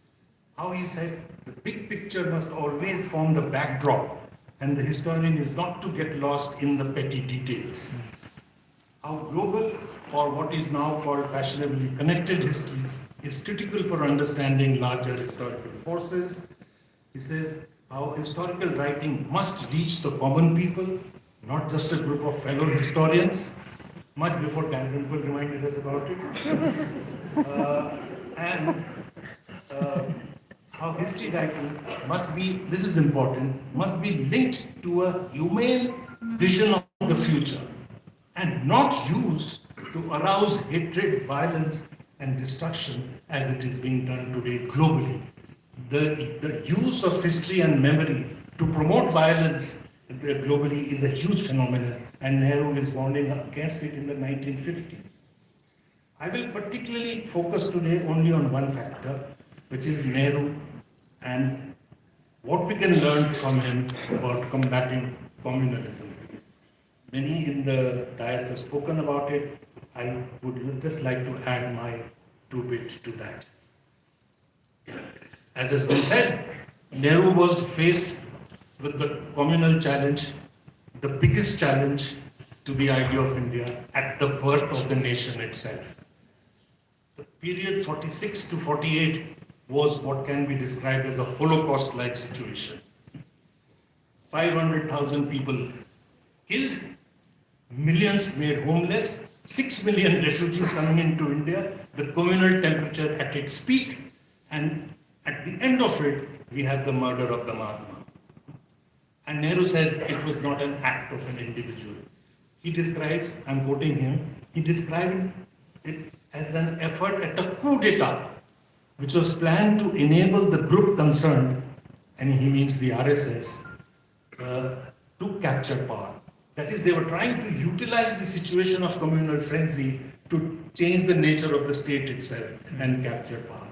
How he said, the big picture must always form the backdrop, and the historian is not to get lost in the petty details. How global, or what is now called fashionably connected histories, is critical for understanding larger historical forces. He says how historical writing must reach the common people, not just a group of fellow historians, much before Dalrymple reminded us about it. How history writing must be, this is important, must be linked to a humane vision of the future and not used to arouse hatred, violence and destruction as it is being done today globally. The use of history and memory to promote violence globally is a huge phenomenon, and Nehru is warning against it in the 1950s. I will particularly focus today only on one factor, which is Nehru and what we can learn from him about combating communalism. Many in the dais have spoken about it. I would just like to add my 2 bits to that. As has been said, Nehru was faced with the communal challenge, the biggest challenge to the idea of India at the birth of the nation itself. The period 46 to 48 was what can be described as a Holocaust-like situation. 500,000 people killed, millions made homeless, 6 million refugees coming into India, the communal temperature at its peak, and at the end of it, we have the murder of the Mahatma. And Nehru says it was not an act of an individual. He describes, I'm quoting him, he described it as an effort at a coup d'etat, which was planned to enable the group concerned, and he means the RSS, to capture power. That is, they were trying to utilize the situation of communal frenzy to change the nature of the state itself and capture power.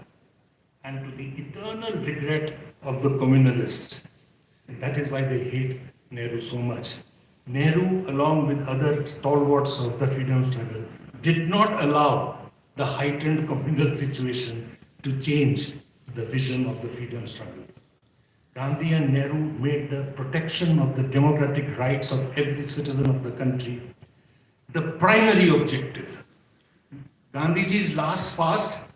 And to the eternal regret of the communalists. And that is why they hate Nehru so much. Nehru, along with other stalwarts of the freedom struggle, did not allow the heightened communal situation to change the vision of the freedom struggle. Gandhi and Nehru made the protection of the democratic rights of every citizen of the country the primary objective. Gandhiji's last fast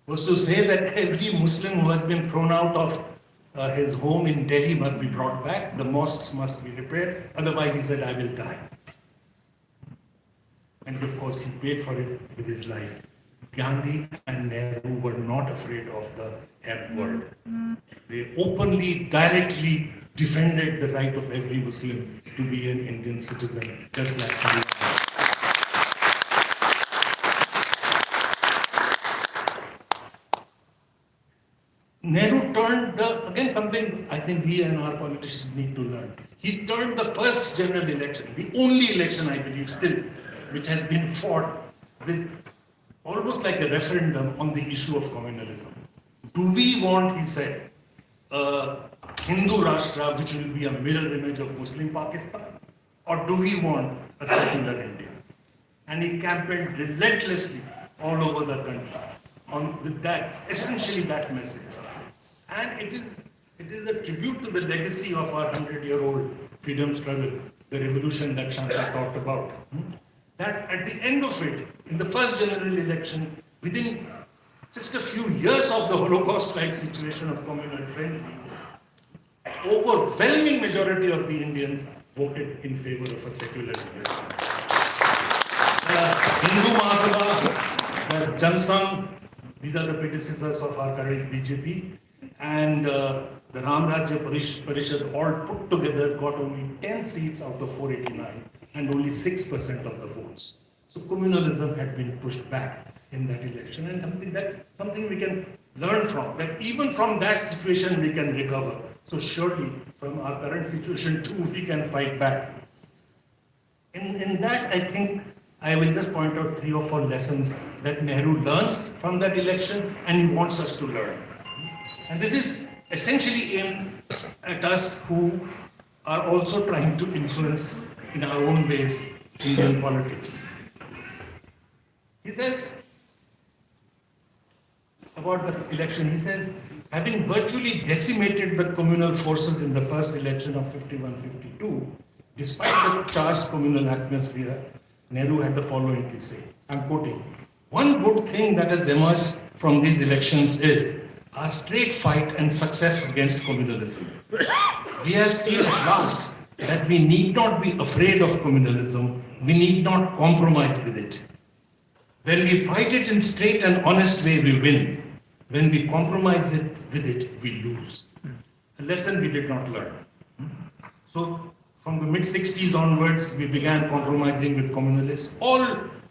was to say that every Muslim who has been thrown out of his home in Delhi must be brought back, the mosques must be repaired, otherwise he said, I will die. And of course he paid for it with his life. Gandhi and Nehru were not afraid of the F word. They openly, directly defended the right of every Muslim to be an Indian citizen, just like everyone else. Nehru turned again something I think we and our politicians need to learn. He turned the first general election, the only election I believe still, which has been fought with almost like a referendum on the issue of communalism. Do we want, he said, a Hindu Rashtra which will be a mirror image of Muslim Pakistan, or do we want a secular India? And he campaigned relentlessly all over the country with that, essentially that message. And it is a tribute to the legacy of our 100-year-old freedom struggle, the revolution that Shantha talked about. That at the end of it, in the first general election, within just a few years of the Holocaust-like situation of communal frenzy, overwhelming majority of the Indians voted in favor of a secular India. Hindu Mahasabha, the Jansangh, these are the predecessors of our current BJP, and the Ram Rajya Parishad all put together got only 10 seats out of 489 and only 6% of the votes. So communalism had been pushed back in that election, and that's something we can learn from, that even from that situation we can recover. So surely from our current situation too we can fight back. In that I think I will just point out 3 or 4 lessons that Nehru learns from that election and he wants us to learn. And this is essentially aimed at us who are also trying to influence in our own ways Indian politics. He says about the election, he says, having virtually decimated the communal forces in the first election of 51-52, despite the charged communal atmosphere, Nehru had the following to say, I'm quoting, "One good thing that has emerged from these elections is our straight fight and success against communalism. We have seen at last that we need not be afraid of communalism, we need not compromise with it. When we fight it in straight and honest way, we win. When we compromise with it, we lose." A lesson we did not learn. So from the mid-60s onwards, we began compromising with communalists. All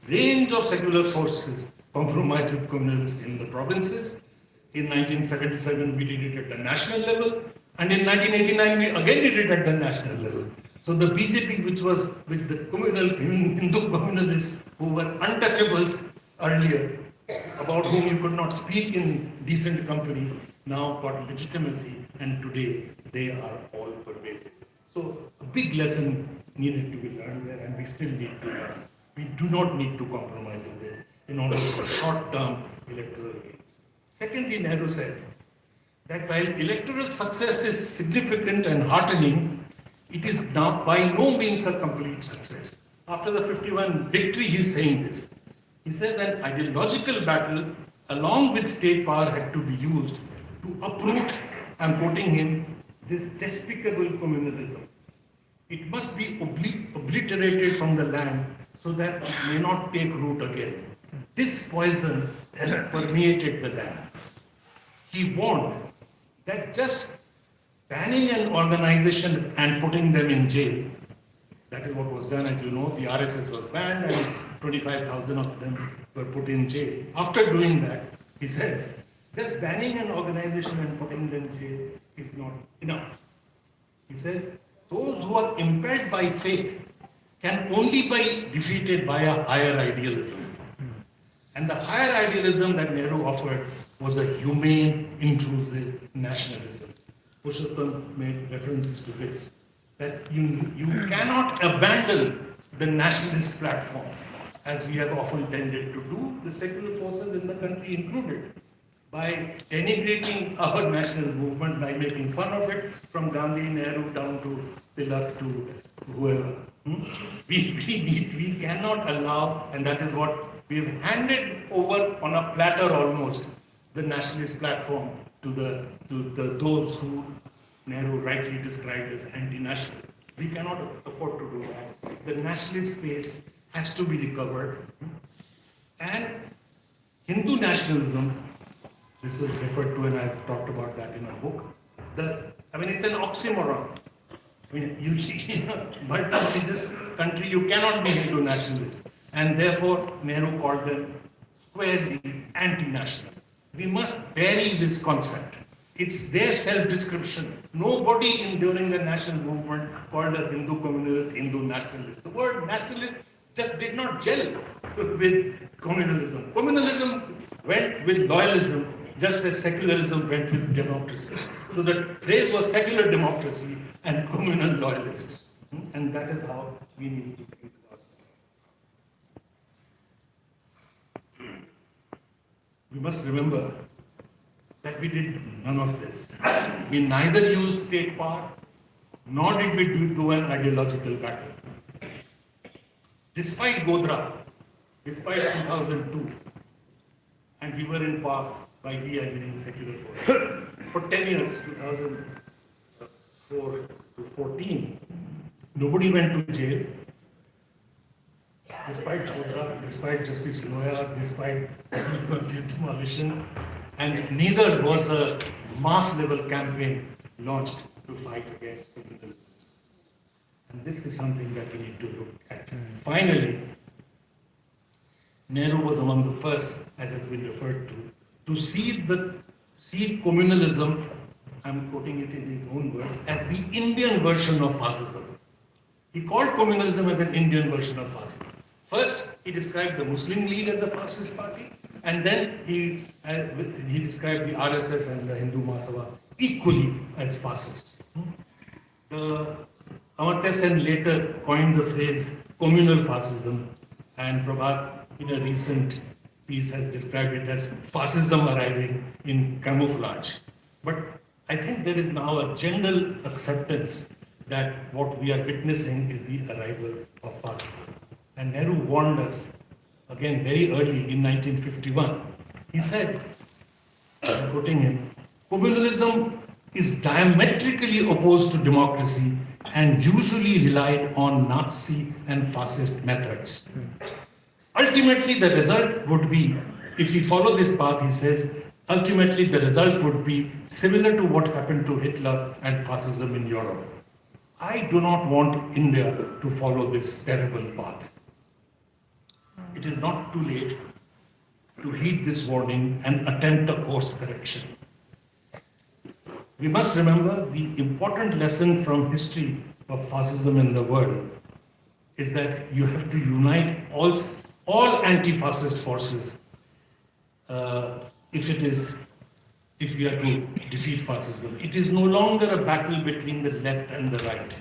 range of secular forces compromised with communists in the provinces. In 1977, we did it at the national level. And in 1989, we again did it at the national level. So the BJP, which was with the Hindu communalists who were untouchables earlier, about whom you could not speak in decent company, now got legitimacy, and today they are all pervasive. So a big lesson needed to be learned there, and we still need to learn. We do not need to compromise with it in order for short-term electoral gains. Secondly, Nehru said that while electoral success is significant and heartening, it is now by no means a complete success. After the 51 victory, he is saying this. He says an ideological battle along with state power had to be used to uproot, I'm quoting him, this despicable communalism. It must be obliterated from the land so that it may not take root again. This poison has permeated the land. He warned that just banning an organization and putting them in jail, that is what was done, as you know, the RSS was banned and 25,000 of them were put in jail. After doing that, he says, just banning an organization and putting them in jail is not enough. He says, those who are impelled by faith can only be defeated by a higher idealism. And the higher idealism that Nehru offered was a humane, inclusive nationalism. Purushottam made references to this, that you cannot abandon the nationalist platform, as we have often tended to do, the secular forces in the country included, by denigrating our national movement, by making fun of it, from Gandhi, Nehru down to Tilak to whoever. We cannot allow, and that is what we've handed over on a platter almost, the nationalist platform to those who Nehru rightly described as anti-national. We cannot afford to do that. The nationalist space has to be recovered. And Hindu nationalism, this was referred to, and I've talked about that in a book. It's an oxymoron. In a multi-religious country, you cannot be Hindu nationalist. And therefore, Nehru called them squarely anti-national. We must bury this concept. It's their self-description. Nobody during the national movement called a Hindu communalist, Hindu nationalist. The word nationalist just did not gel with communalism. Communalism went with loyalism, just as secularism went with democracy. So the phrase was secular democracy and communal loyalists. And that is how we need to think about it. We must remember that we did none of this. We neither used state power, nor did we do an ideological battle. Despite Godra, despite 2002, and we were in power by meaning secular forces. For 10 years, 2004 to 14, nobody went to jail. Despite Godra, despite Justice Loya, despite the demolition, and neither was a mass level campaign launched to fight against capitalism. And this is something that we need to look at. Finally, Nehru was among the first, as has been referred to see communalism, I'm quoting it in his own words, as the Indian version of fascism. He called communalism as an Indian version of fascism. First, he described the Muslim League as a fascist party, and then he described the RSS and the Hindu Mahasabha equally as fascist. Amartya Sen later coined the phrase communal fascism, and Prabhat in a recent piece has described it as fascism arriving in camouflage. But I think there is now a general acceptance that what we are witnessing is the arrival of fascism. And Nehru warned us, again very early in 1951. He said, I'm quoting him, communalism is diametrically opposed to democracy and usually relied on Nazi and fascist methods. Ultimately, the result would be, if we follow this path, he says, ultimately the result would be similar to what happened to Hitler and fascism in Europe. I do not want India to follow this terrible path. It is not too late to heed this warning and attempt a course correction. We must remember the important lesson from history of fascism in the world is that you have to unite all anti-fascist forces if we are to defeat fascism. It is no longer a battle between the left and the right.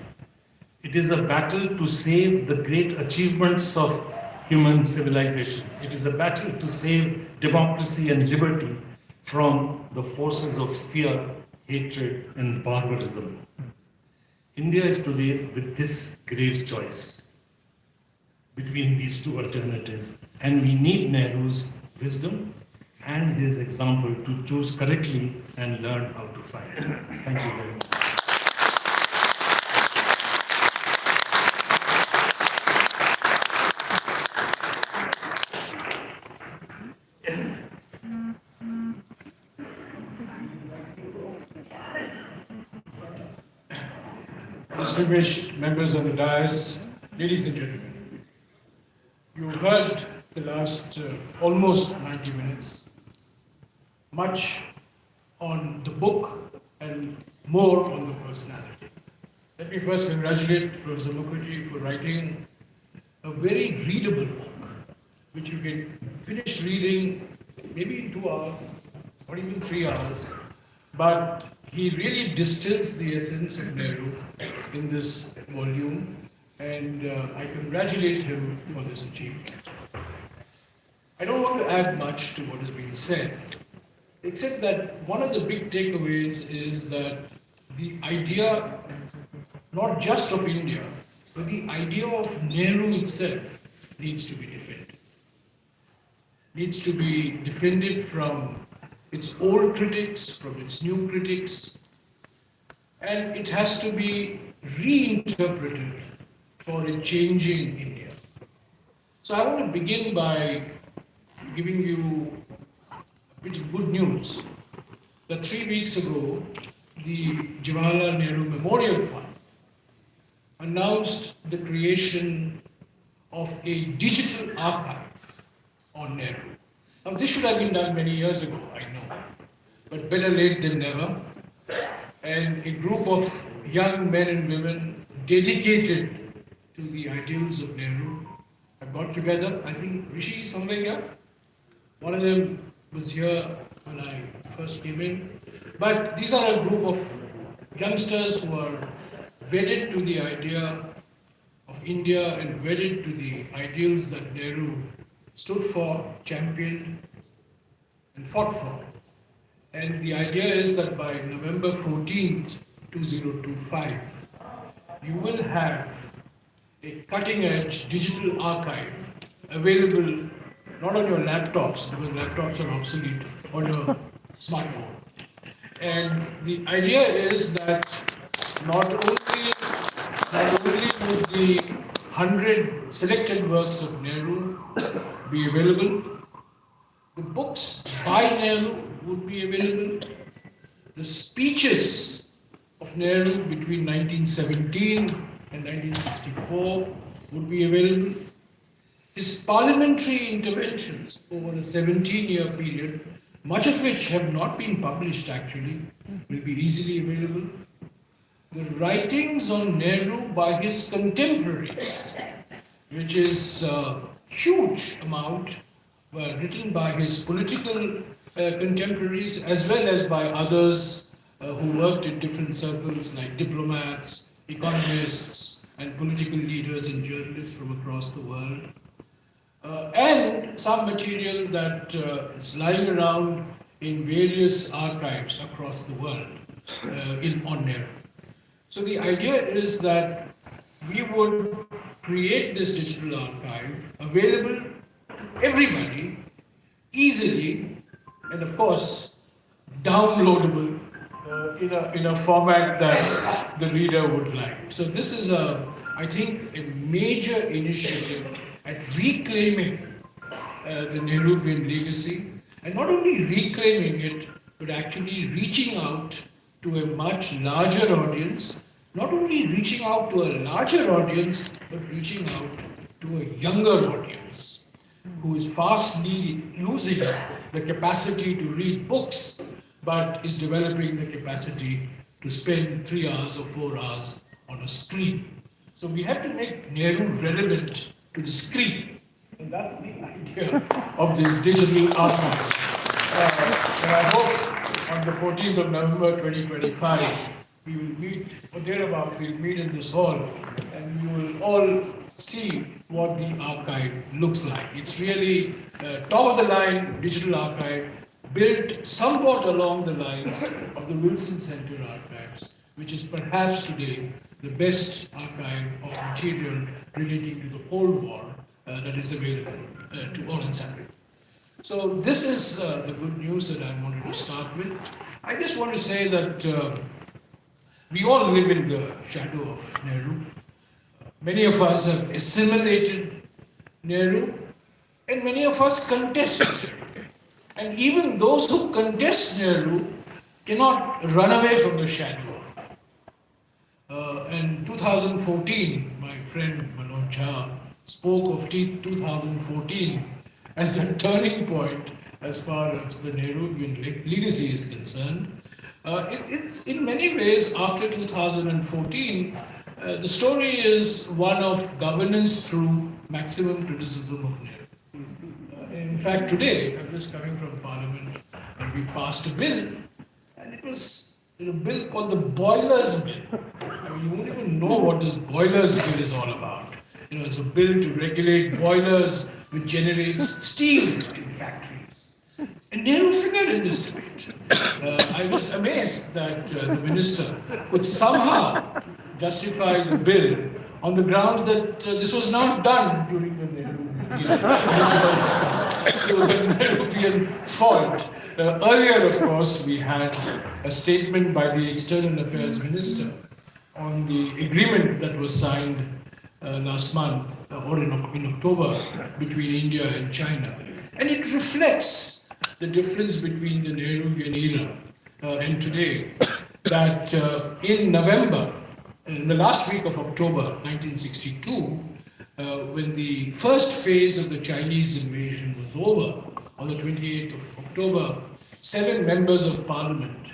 It is a battle to save the great achievements of human civilization. It is a battle to save democracy and liberty from the forces of fear, hatred, and barbarism. India is today with this grave choice between these two alternatives, and we need Nehru's wisdom and his example to choose correctly and learn how to fight. Thank you very much. distinguished members of the dais, ladies and gentlemen, you heard the last almost 90 minutes, much on the book and more on the personality. Let me first congratulate Professor Mukherjee for writing a very readable book, which you can finish reading maybe in 2 hours, or even 3 hours, but he really distills the essence of Nehru in this volume, and I congratulate him for this achievement. I don't want to add much to what has been said, except that one of the big takeaways is that the idea, not just of India, but the idea of Nehru itself needs to be defended. Needs to be defended from its old critics, from its new critics, and it has to be reinterpreted for a changing India. So I want to begin by giving you a bit of good news that 3 weeks ago, the Jawaharlal Nehru Memorial Fund announced the creation of a digital archive on Nehru. Now, this should have been done many years ago, I know, but better late than never. And a group of young men and women dedicated to the ideals of Nehru have got together. I think Rishi is somewhere here. One of them was here when I first came in. But these are a group of youngsters who are wedded to the idea of India and wedded to the ideals that Nehru stood for, championed, and fought for. And the idea is that by November 14th, 2025, you will have a cutting-edge digital archive available not on your laptops, because laptops are obsolete, on your smartphone. And the idea is that not only would the 100 selected works of Nehru be available, the books by Nehru would be available, the speeches of Nehru between 1917 and 1964 would be available, his parliamentary interventions over a 17-year period, much of which have not been published actually, will be easily available. The writings on Nehru by his contemporaries, which is a huge amount, were written by his political contemporaries as well as by others who worked in different circles like diplomats, economists, and political leaders and journalists from across the world. And some material that is lying around in various archives across the world on Nehru. So the idea is that we would create this digital archive available to everybody, easily, and of course, downloadable in a format that the reader would like. So this is, I think, a major initiative at reclaiming the Nehruvian legacy, and not only reclaiming it, but actually reaching out to a much larger audience, not only reaching out to a larger audience, but reaching out to a younger audience who is fast losing the capacity to read books, but is developing the capacity to spend 3 hours or 4 hours on a screen. So we have to make Nehru relevant to the screen. And that's the idea of this digital archive. And I hope on the 14th of November 2025, we will meet, or thereabout, we'll meet in this hall, and you will all see what the archive looks like. It's really top of the line digital archive, built somewhat along the lines of the Wilson Center archives, which is perhaps today the best archive of material relating to the Cold War that is available to all and sundry. So this is the good news that I wanted to start with. I just want to say that we all live in the shadow of Nehru. Many of us have assimilated Nehru, and many of us contest Nehru. And even those who contest Nehru cannot run away from the shadow of him. In 2014, my friend Manoj Jha spoke of 2014 as a turning point as far as the Nehruvian legacy is concerned. It's in many ways after 2014, the story is one of governance through maximum criticism of Nehru. In fact, today, I'm just coming from Parliament and we passed a bill, and it was a bill called the Boilers Bill. I mean, you won't even know what this Boilers Bill is all about. It's a bill to regulate boilers which generates steel in factories. And Nehru figured in this debate. I was amazed that the minister could somehow justify the bill on the grounds that this was not done during the Nehru era. This was a Nehruvian fault. Earlier, of course, we had a statement by the External Affairs Minister on the agreement that was signed last month or in October between India and China. And it reflects the difference between the Nehruvian era and today, that in November, in the last week of October 1962, when the first phase of the Chinese invasion was over, on the 28th of October, 7 members of parliament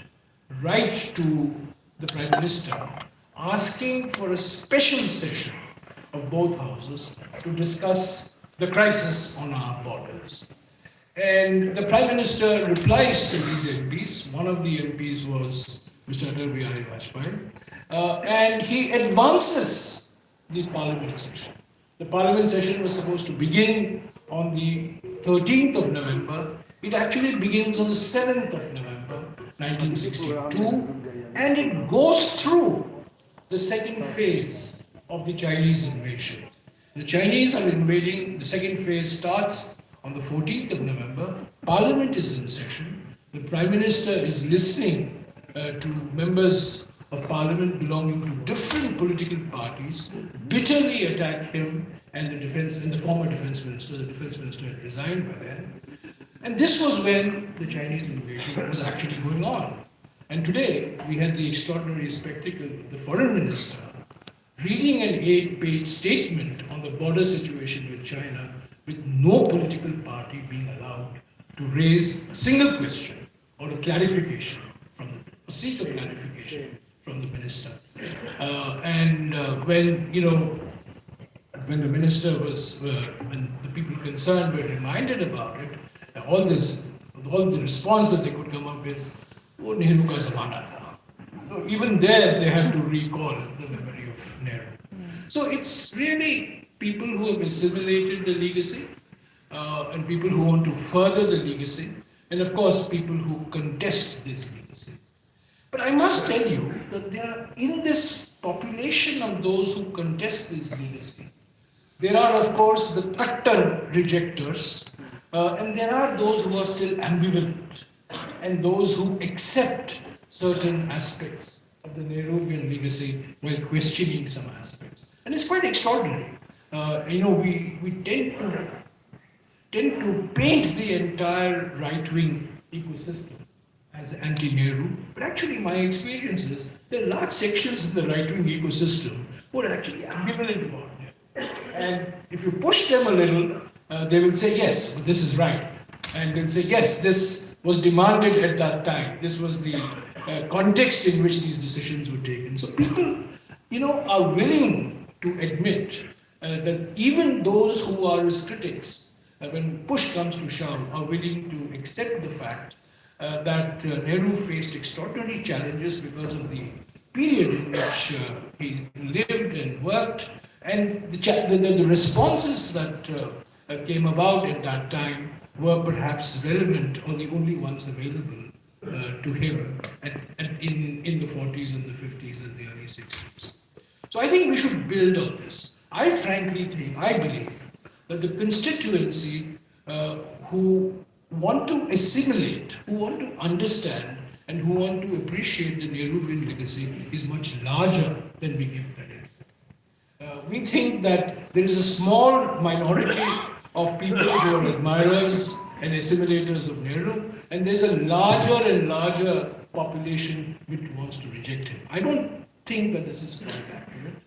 write to the Prime Minister asking for a special session of both houses to discuss the crisis on our borders. And the Prime Minister replies to these MPs. One of the MPs was Mr. Atal Bihari Vajpayee, and he advances the Parliament session. The Parliament session was supposed to begin on the 13th of November. It actually begins on the 7th of November, 1962, and it goes through the second phase of the Chinese invasion. The Chinese are invading, the second phase starts on the 14th of November. Parliament is in session. The Prime Minister is listening to members of Parliament belonging to different political parties bitterly attack him and the former defense minister. The defense minister had resigned by then. And this was when the Chinese invasion was actually going on. And today, we had the extraordinary spectacle of the foreign minister reading an 8-page statement on the border situation with China, with no political party being allowed to raise a single question or a clarification seek a clarification from the minister. When the minister when the people concerned were reminded about it, all the response that they could come up with, oh, Nehru ka zamana tha. So even there, they had to recall the memory of Nehru. So it's really people who have assimilated the legacy and people who want to further the legacy, and of course, people who contest this legacy. But I must tell you that there are, in this population of those who contest this legacy, there are, of course, the Kattar rejectors, and there are those who are still ambivalent, and those who accept certain aspects of the Nehruvian legacy while questioning some aspects. And it's quite extraordinary. We tend to paint the entire right-wing ecosystem as anti-Nehru, but actually my experience is there are large sections in the right-wing ecosystem who are actually ambivalent about Nehru. And if you push them a little, they will say, yes, but this is right. And they'll say, yes, this was demanded at that time. This was the context in which these decisions were taken. So people, are willing to admit that even those who are his critics, when push comes to shove, are willing to accept the fact that Nehru faced extraordinary challenges because of the period in which he lived and worked, and the responses that came about at that time were perhaps relevant or the only ones available to him in the 40s and the 50s and the early 60s. So I think we should build on this. I believe that the constituency who want to assimilate, who want to understand, and who want to appreciate the Nehruvian legacy is much larger than we give credit for. We think that there is a small minority of people who are admirers and assimilators of Nehru, and there's a larger and larger population which wants to reject him. I don't think that this is quite accurate.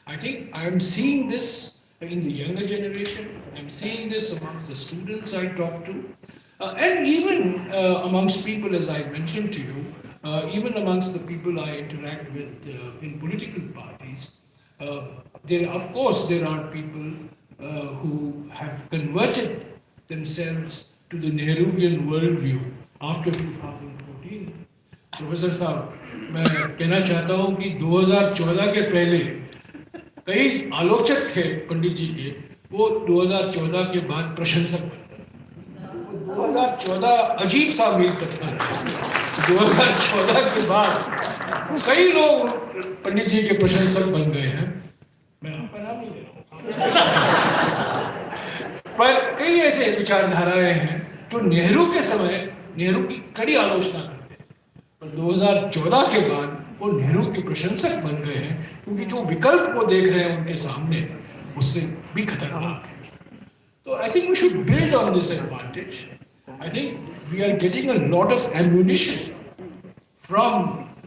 I think I am seeing this in the younger generation. I'm seeing this amongst the students I talk to, and even amongst people, as I mentioned to you, even amongst the people I interact with in political parties. Of course, there are people who have converted themselves to the Nehruvian worldview after 2014. Professor साहब, मैं कहना चाहता हूँ कि 2014 के पहले कई आलोचक थे पंडित जी के, वो 2014 के बाद प्रशंसक बन गए। 2014 अजीब सा मील पत्थर है। 2014 के बाद कई लोग पंडित जी के प्रशंसक बन गए हैं। मैं आपका नाम नहीं ले रहा हूँ, पर कई ऐसे विचारधाराएं हैं जो नेहरू के समय नेहरू की कड़ी आलोचना करते थे, पर 2014 के बाद वो नेहरू के प्रशंसक बन गए हैं, क्योंकि जो विकल्प वो देख रहे हैं उनके सामने उससे भी खतरनाक है। तो I think we should build on this advantage. I think we are getting a lot of ammunition from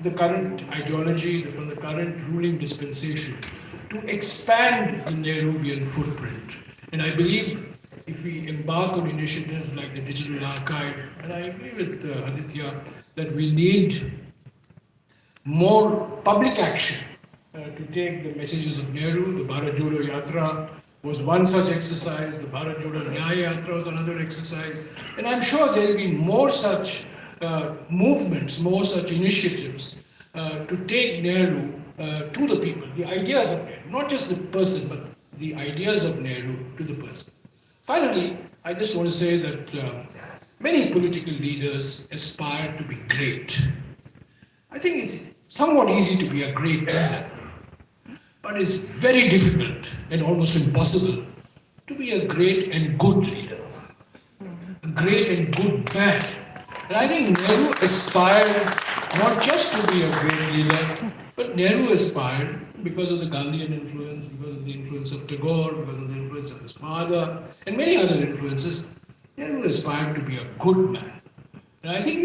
the current ideology, from the current ruling dispensation, to expand the Nehruvian footprint. And I believe if we embark on initiatives like the digital archive, and I agree with Aditya that we need more public action to take the messages of Nehru. The Bharat Jodo Yatra was one such exercise, the Bharat Jodo Nyaya Yatra was another exercise, and I'm sure there will be more such movements, more such initiatives to take Nehru to the people, the ideas of Nehru, not just the person, but the ideas of Nehru to the person. Finally, I just want to say that many political leaders aspire to be great. I think it's somewhat easy to be a great leader, but it's very difficult and almost impossible to be a great and good leader, a great and good man. And I think Nehru aspired not just to be a great leader, but Nehru aspired because of the Gandhian influence, because of the influence of Tagore, because of the influence of his father, and many other influences. Nehru aspired to be a good man. And I think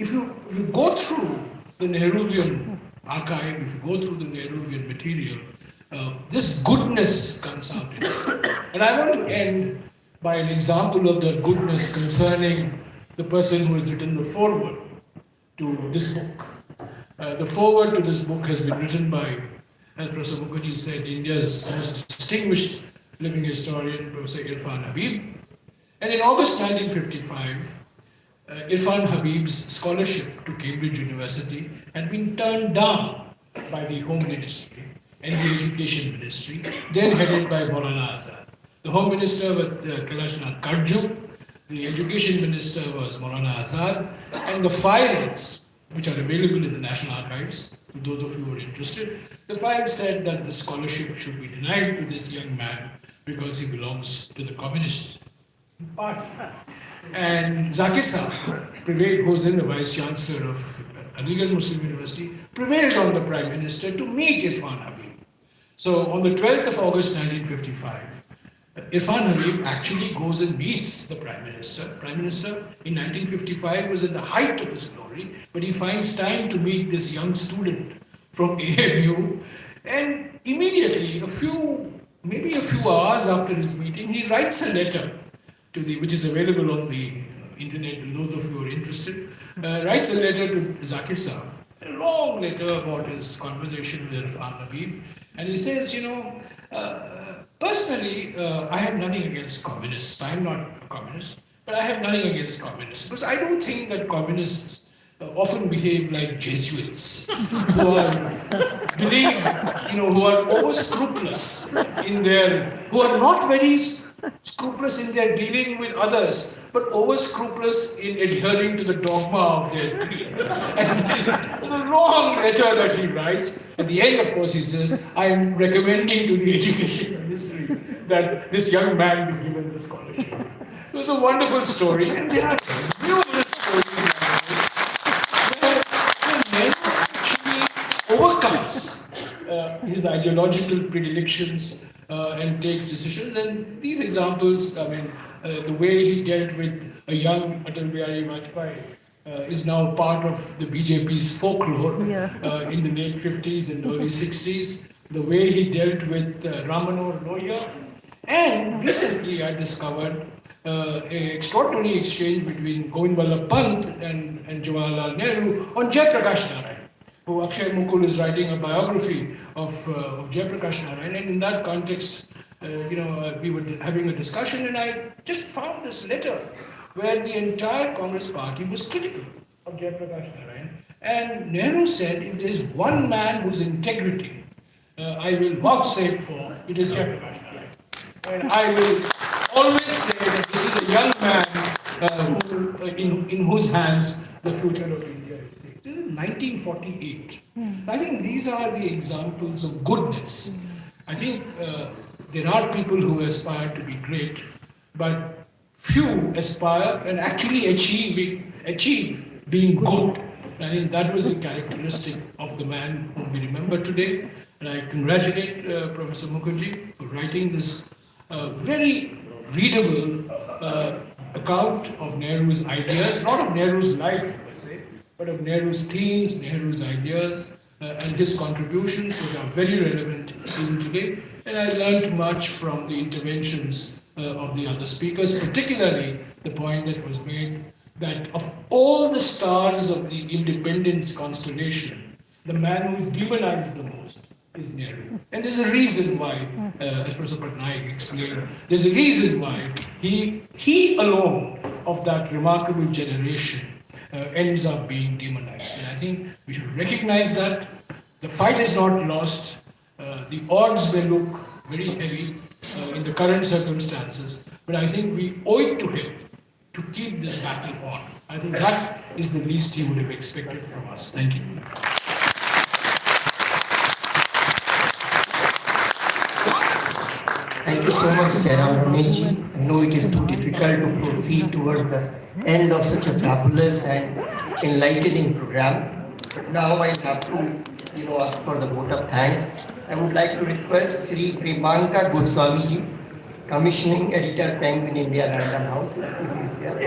if you go through the Nehruvian archive, if you go through the Nehruvian material, this goodness comes out in it. And I want to end by an example of that goodness concerning the person who has written the foreword to this book. The foreword to this book has been written by, as Professor Mukherjee said, India's most distinguished living historian, Professor Irfan Habib. And in August 1955, Irfan Habib's scholarship to Cambridge University had been turned down by the Home Ministry and the Education Ministry, then headed by Maulana Azad. The Home Minister was Kailashnath Karju, the Education Minister was Maulana Azad, and the files, which are available in the National Archives, to those of you who are interested, the files said that the scholarship should be denied to this young man because he belongs to the Communist Party. And Zakir Saab prevailed, who was then the Vice Chancellor of Aligarh Muslim University, prevailed on the Prime Minister to meet Irfan Habib. So on the 12th of August 1955, Irfan Habib actually goes and meets the Prime Minister. Prime Minister in 1955 was at the height of his glory, but he finds time to meet this young student from AMU, and immediately, maybe a few hours after his meeting, he writes a letter to which is available on the internet to those of you who are interested, writes a letter to Zakir Saab, a long letter about his conversation with Irfan Habib, and he says, personally, I have nothing against communists. I am not a communist, but I have nothing against communists. Because I do think that communists often behave like Jesuits, who are over scrupulous who are not very scrupulous in their dealing with others, but over scrupulous in adhering to the dogma of their creed. And the long letter that he writes, at the end, of course, he says, I am recommending to the Education Ministry that this young man be given the scholarship. It was a wonderful story, and there are numerous stories like this, where Nehru actually overcomes his ideological predilections and takes decisions. And these examples, the way he dealt with a young Atal Bihari Vajpayee, is now part of the BJP's folklore in the late 50s and early 60s. The way he dealt with Ramanor Loya. And recently I discovered an extraordinary exchange between Govind Vallabh Pant and Jawaharlal Nehru on Jayaprakash Narayan, who Akshay Mukul is writing a biography of Jayaprakash Narayan. And in that context, we were having a discussion, and I just found this letter where the entire Congress party was critical of Jayaprakash Narayan. And Nehru said, if there's one man whose integrity I will vouchsafe for, it is Jayaprakash Narayan. And I will always say that this is a young man in whose hands the future of India is safe. This is 1948. I think these are the examples of goodness. I think there are people who aspire to be great, but few aspire and actually achieve being good. I think that was the characteristic of the man whom we remember today. And I congratulate Professor Mukherjee for writing this very readable account of Nehru's ideas, not of Nehru's life per se, but of Nehru's themes, Nehru's ideas, and his contributions that are very relevant even today. And I learned much from the interventions of the other speakers, particularly the point that was made that of all the stars of the independence constellation, the man who is demonized the most is Nehru. And there's a reason why, as Professor Pattnaik explained, there's a reason why he alone of that remarkable generation ends up being demonized. And I think we should recognize that. The fight is not lost. The odds may look very heavy in the current circumstances, but I think we owe it to him to keep this battle on. I think that is the least he would have expected from us. Thank you. Thank you so much, Jairam Ramesh. I know it is too difficult to proceed towards the end of such a fabulous and enlightening program. Now I have to, ask for the vote of thanks. I would like to request Shri Premanka Goswami ji, Commissioning Editor, Penguin India, Random House. If he is here.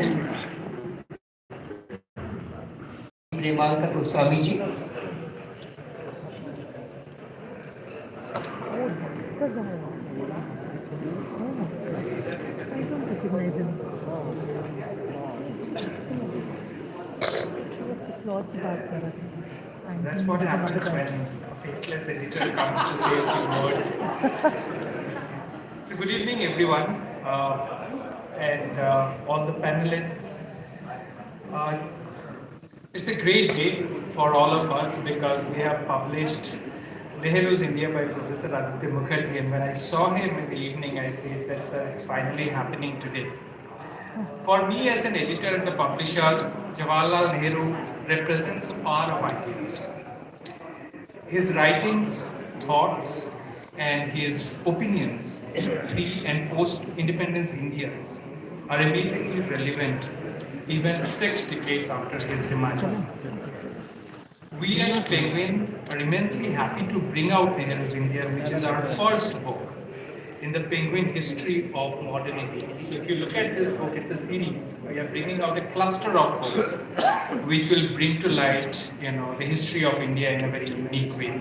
Premanka Goswami ji. That's what happens when a faceless editor comes to say a few words. So good evening everyone and all the panelists. It's a great day for all of us because we have published Nehru's India by Professor Aditya Mukherjee, and when I saw him in the evening I said that it's finally happening today. For me as an editor and the publisher, Jawaharlal Nehru represents the power of ideas. His writings, thoughts and his opinions in pre and post independence Indias are amazingly relevant even 6 decades after his demise. We at Penguin are immensely happy to bring out Nehru's India, which is our first book in the Penguin history of modern India. So if you look at this book, it's a series. We are bringing out a cluster of books which will bring to light, the history of India in a very unique way.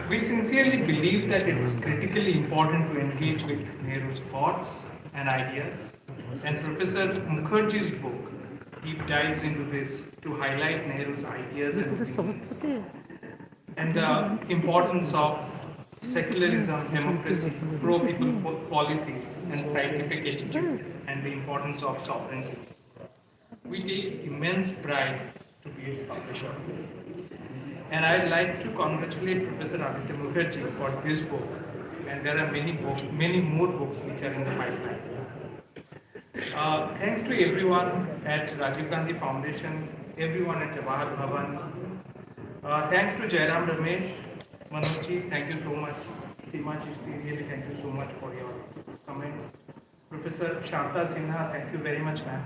We sincerely believe that it's critically important to engage with Nehru's thoughts and ideas, and Professor Mukherjee's book deep dives into this to highlight Nehru's ideas and opinions and the importance of secularism, democracy, pro-people policies and scientific attitude and the importance of sovereignty. We take immense pride to be its publisher. And I'd like to congratulate Professor Aditya Mukherjee for this book, and there are many more books which are in the pipeline. Thanks to everyone at Rajiv Gandhi Foundation, everyone at Jawahar Bhawan. Thanks to Jairam, Ramesh, Manoj Jha, thank you so much. Seema Chishti, really thank you so much for your comments. Professor Shantha, Sinha, thank you very much, ma'am.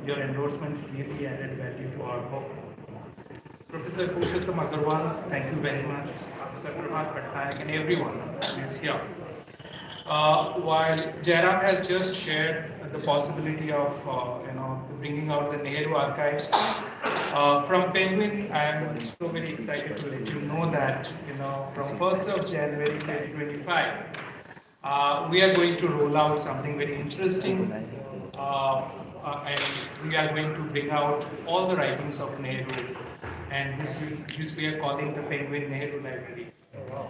Your endorsements really added value to our book. Professor Purushottam, Agrawal, thank you very much. Professor Prabhat, Pattnaik, and everyone who is here. While Jairam has just shared the possibility of bringing out the Nehru archives. From Penguin, I am so very excited to let you know that from 1st of January 2025, we are going to roll out something very interesting, and we are going to bring out all the writings of Nehru, and this we are calling the Penguin Nehru Library.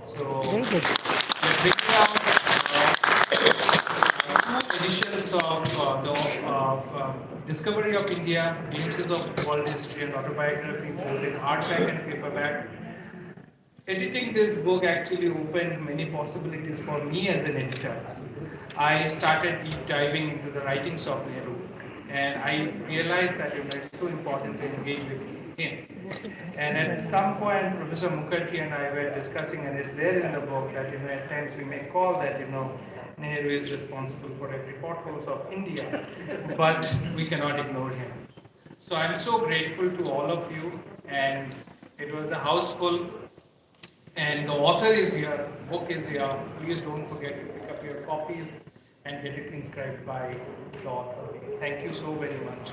So we are bringing out two editions of the Discovery of India, Glimpses of World History and Autobiography, both in hardback and paperback. Editing this book actually opened many possibilities for me as an editor. I started deep diving into the writings of Nehru, and I realized that it's so important to engage with him. And at some point, Professor Mukherjee and I were discussing, and it's there in the book, that at times we may call that Nehru is responsible for every potholes of India, but we cannot ignore him. So I'm so grateful to all of you, and it was a house full. And the author is here, book is here. Please don't forget to pick up your copies and get it inscribed by the author. Thank you so very much.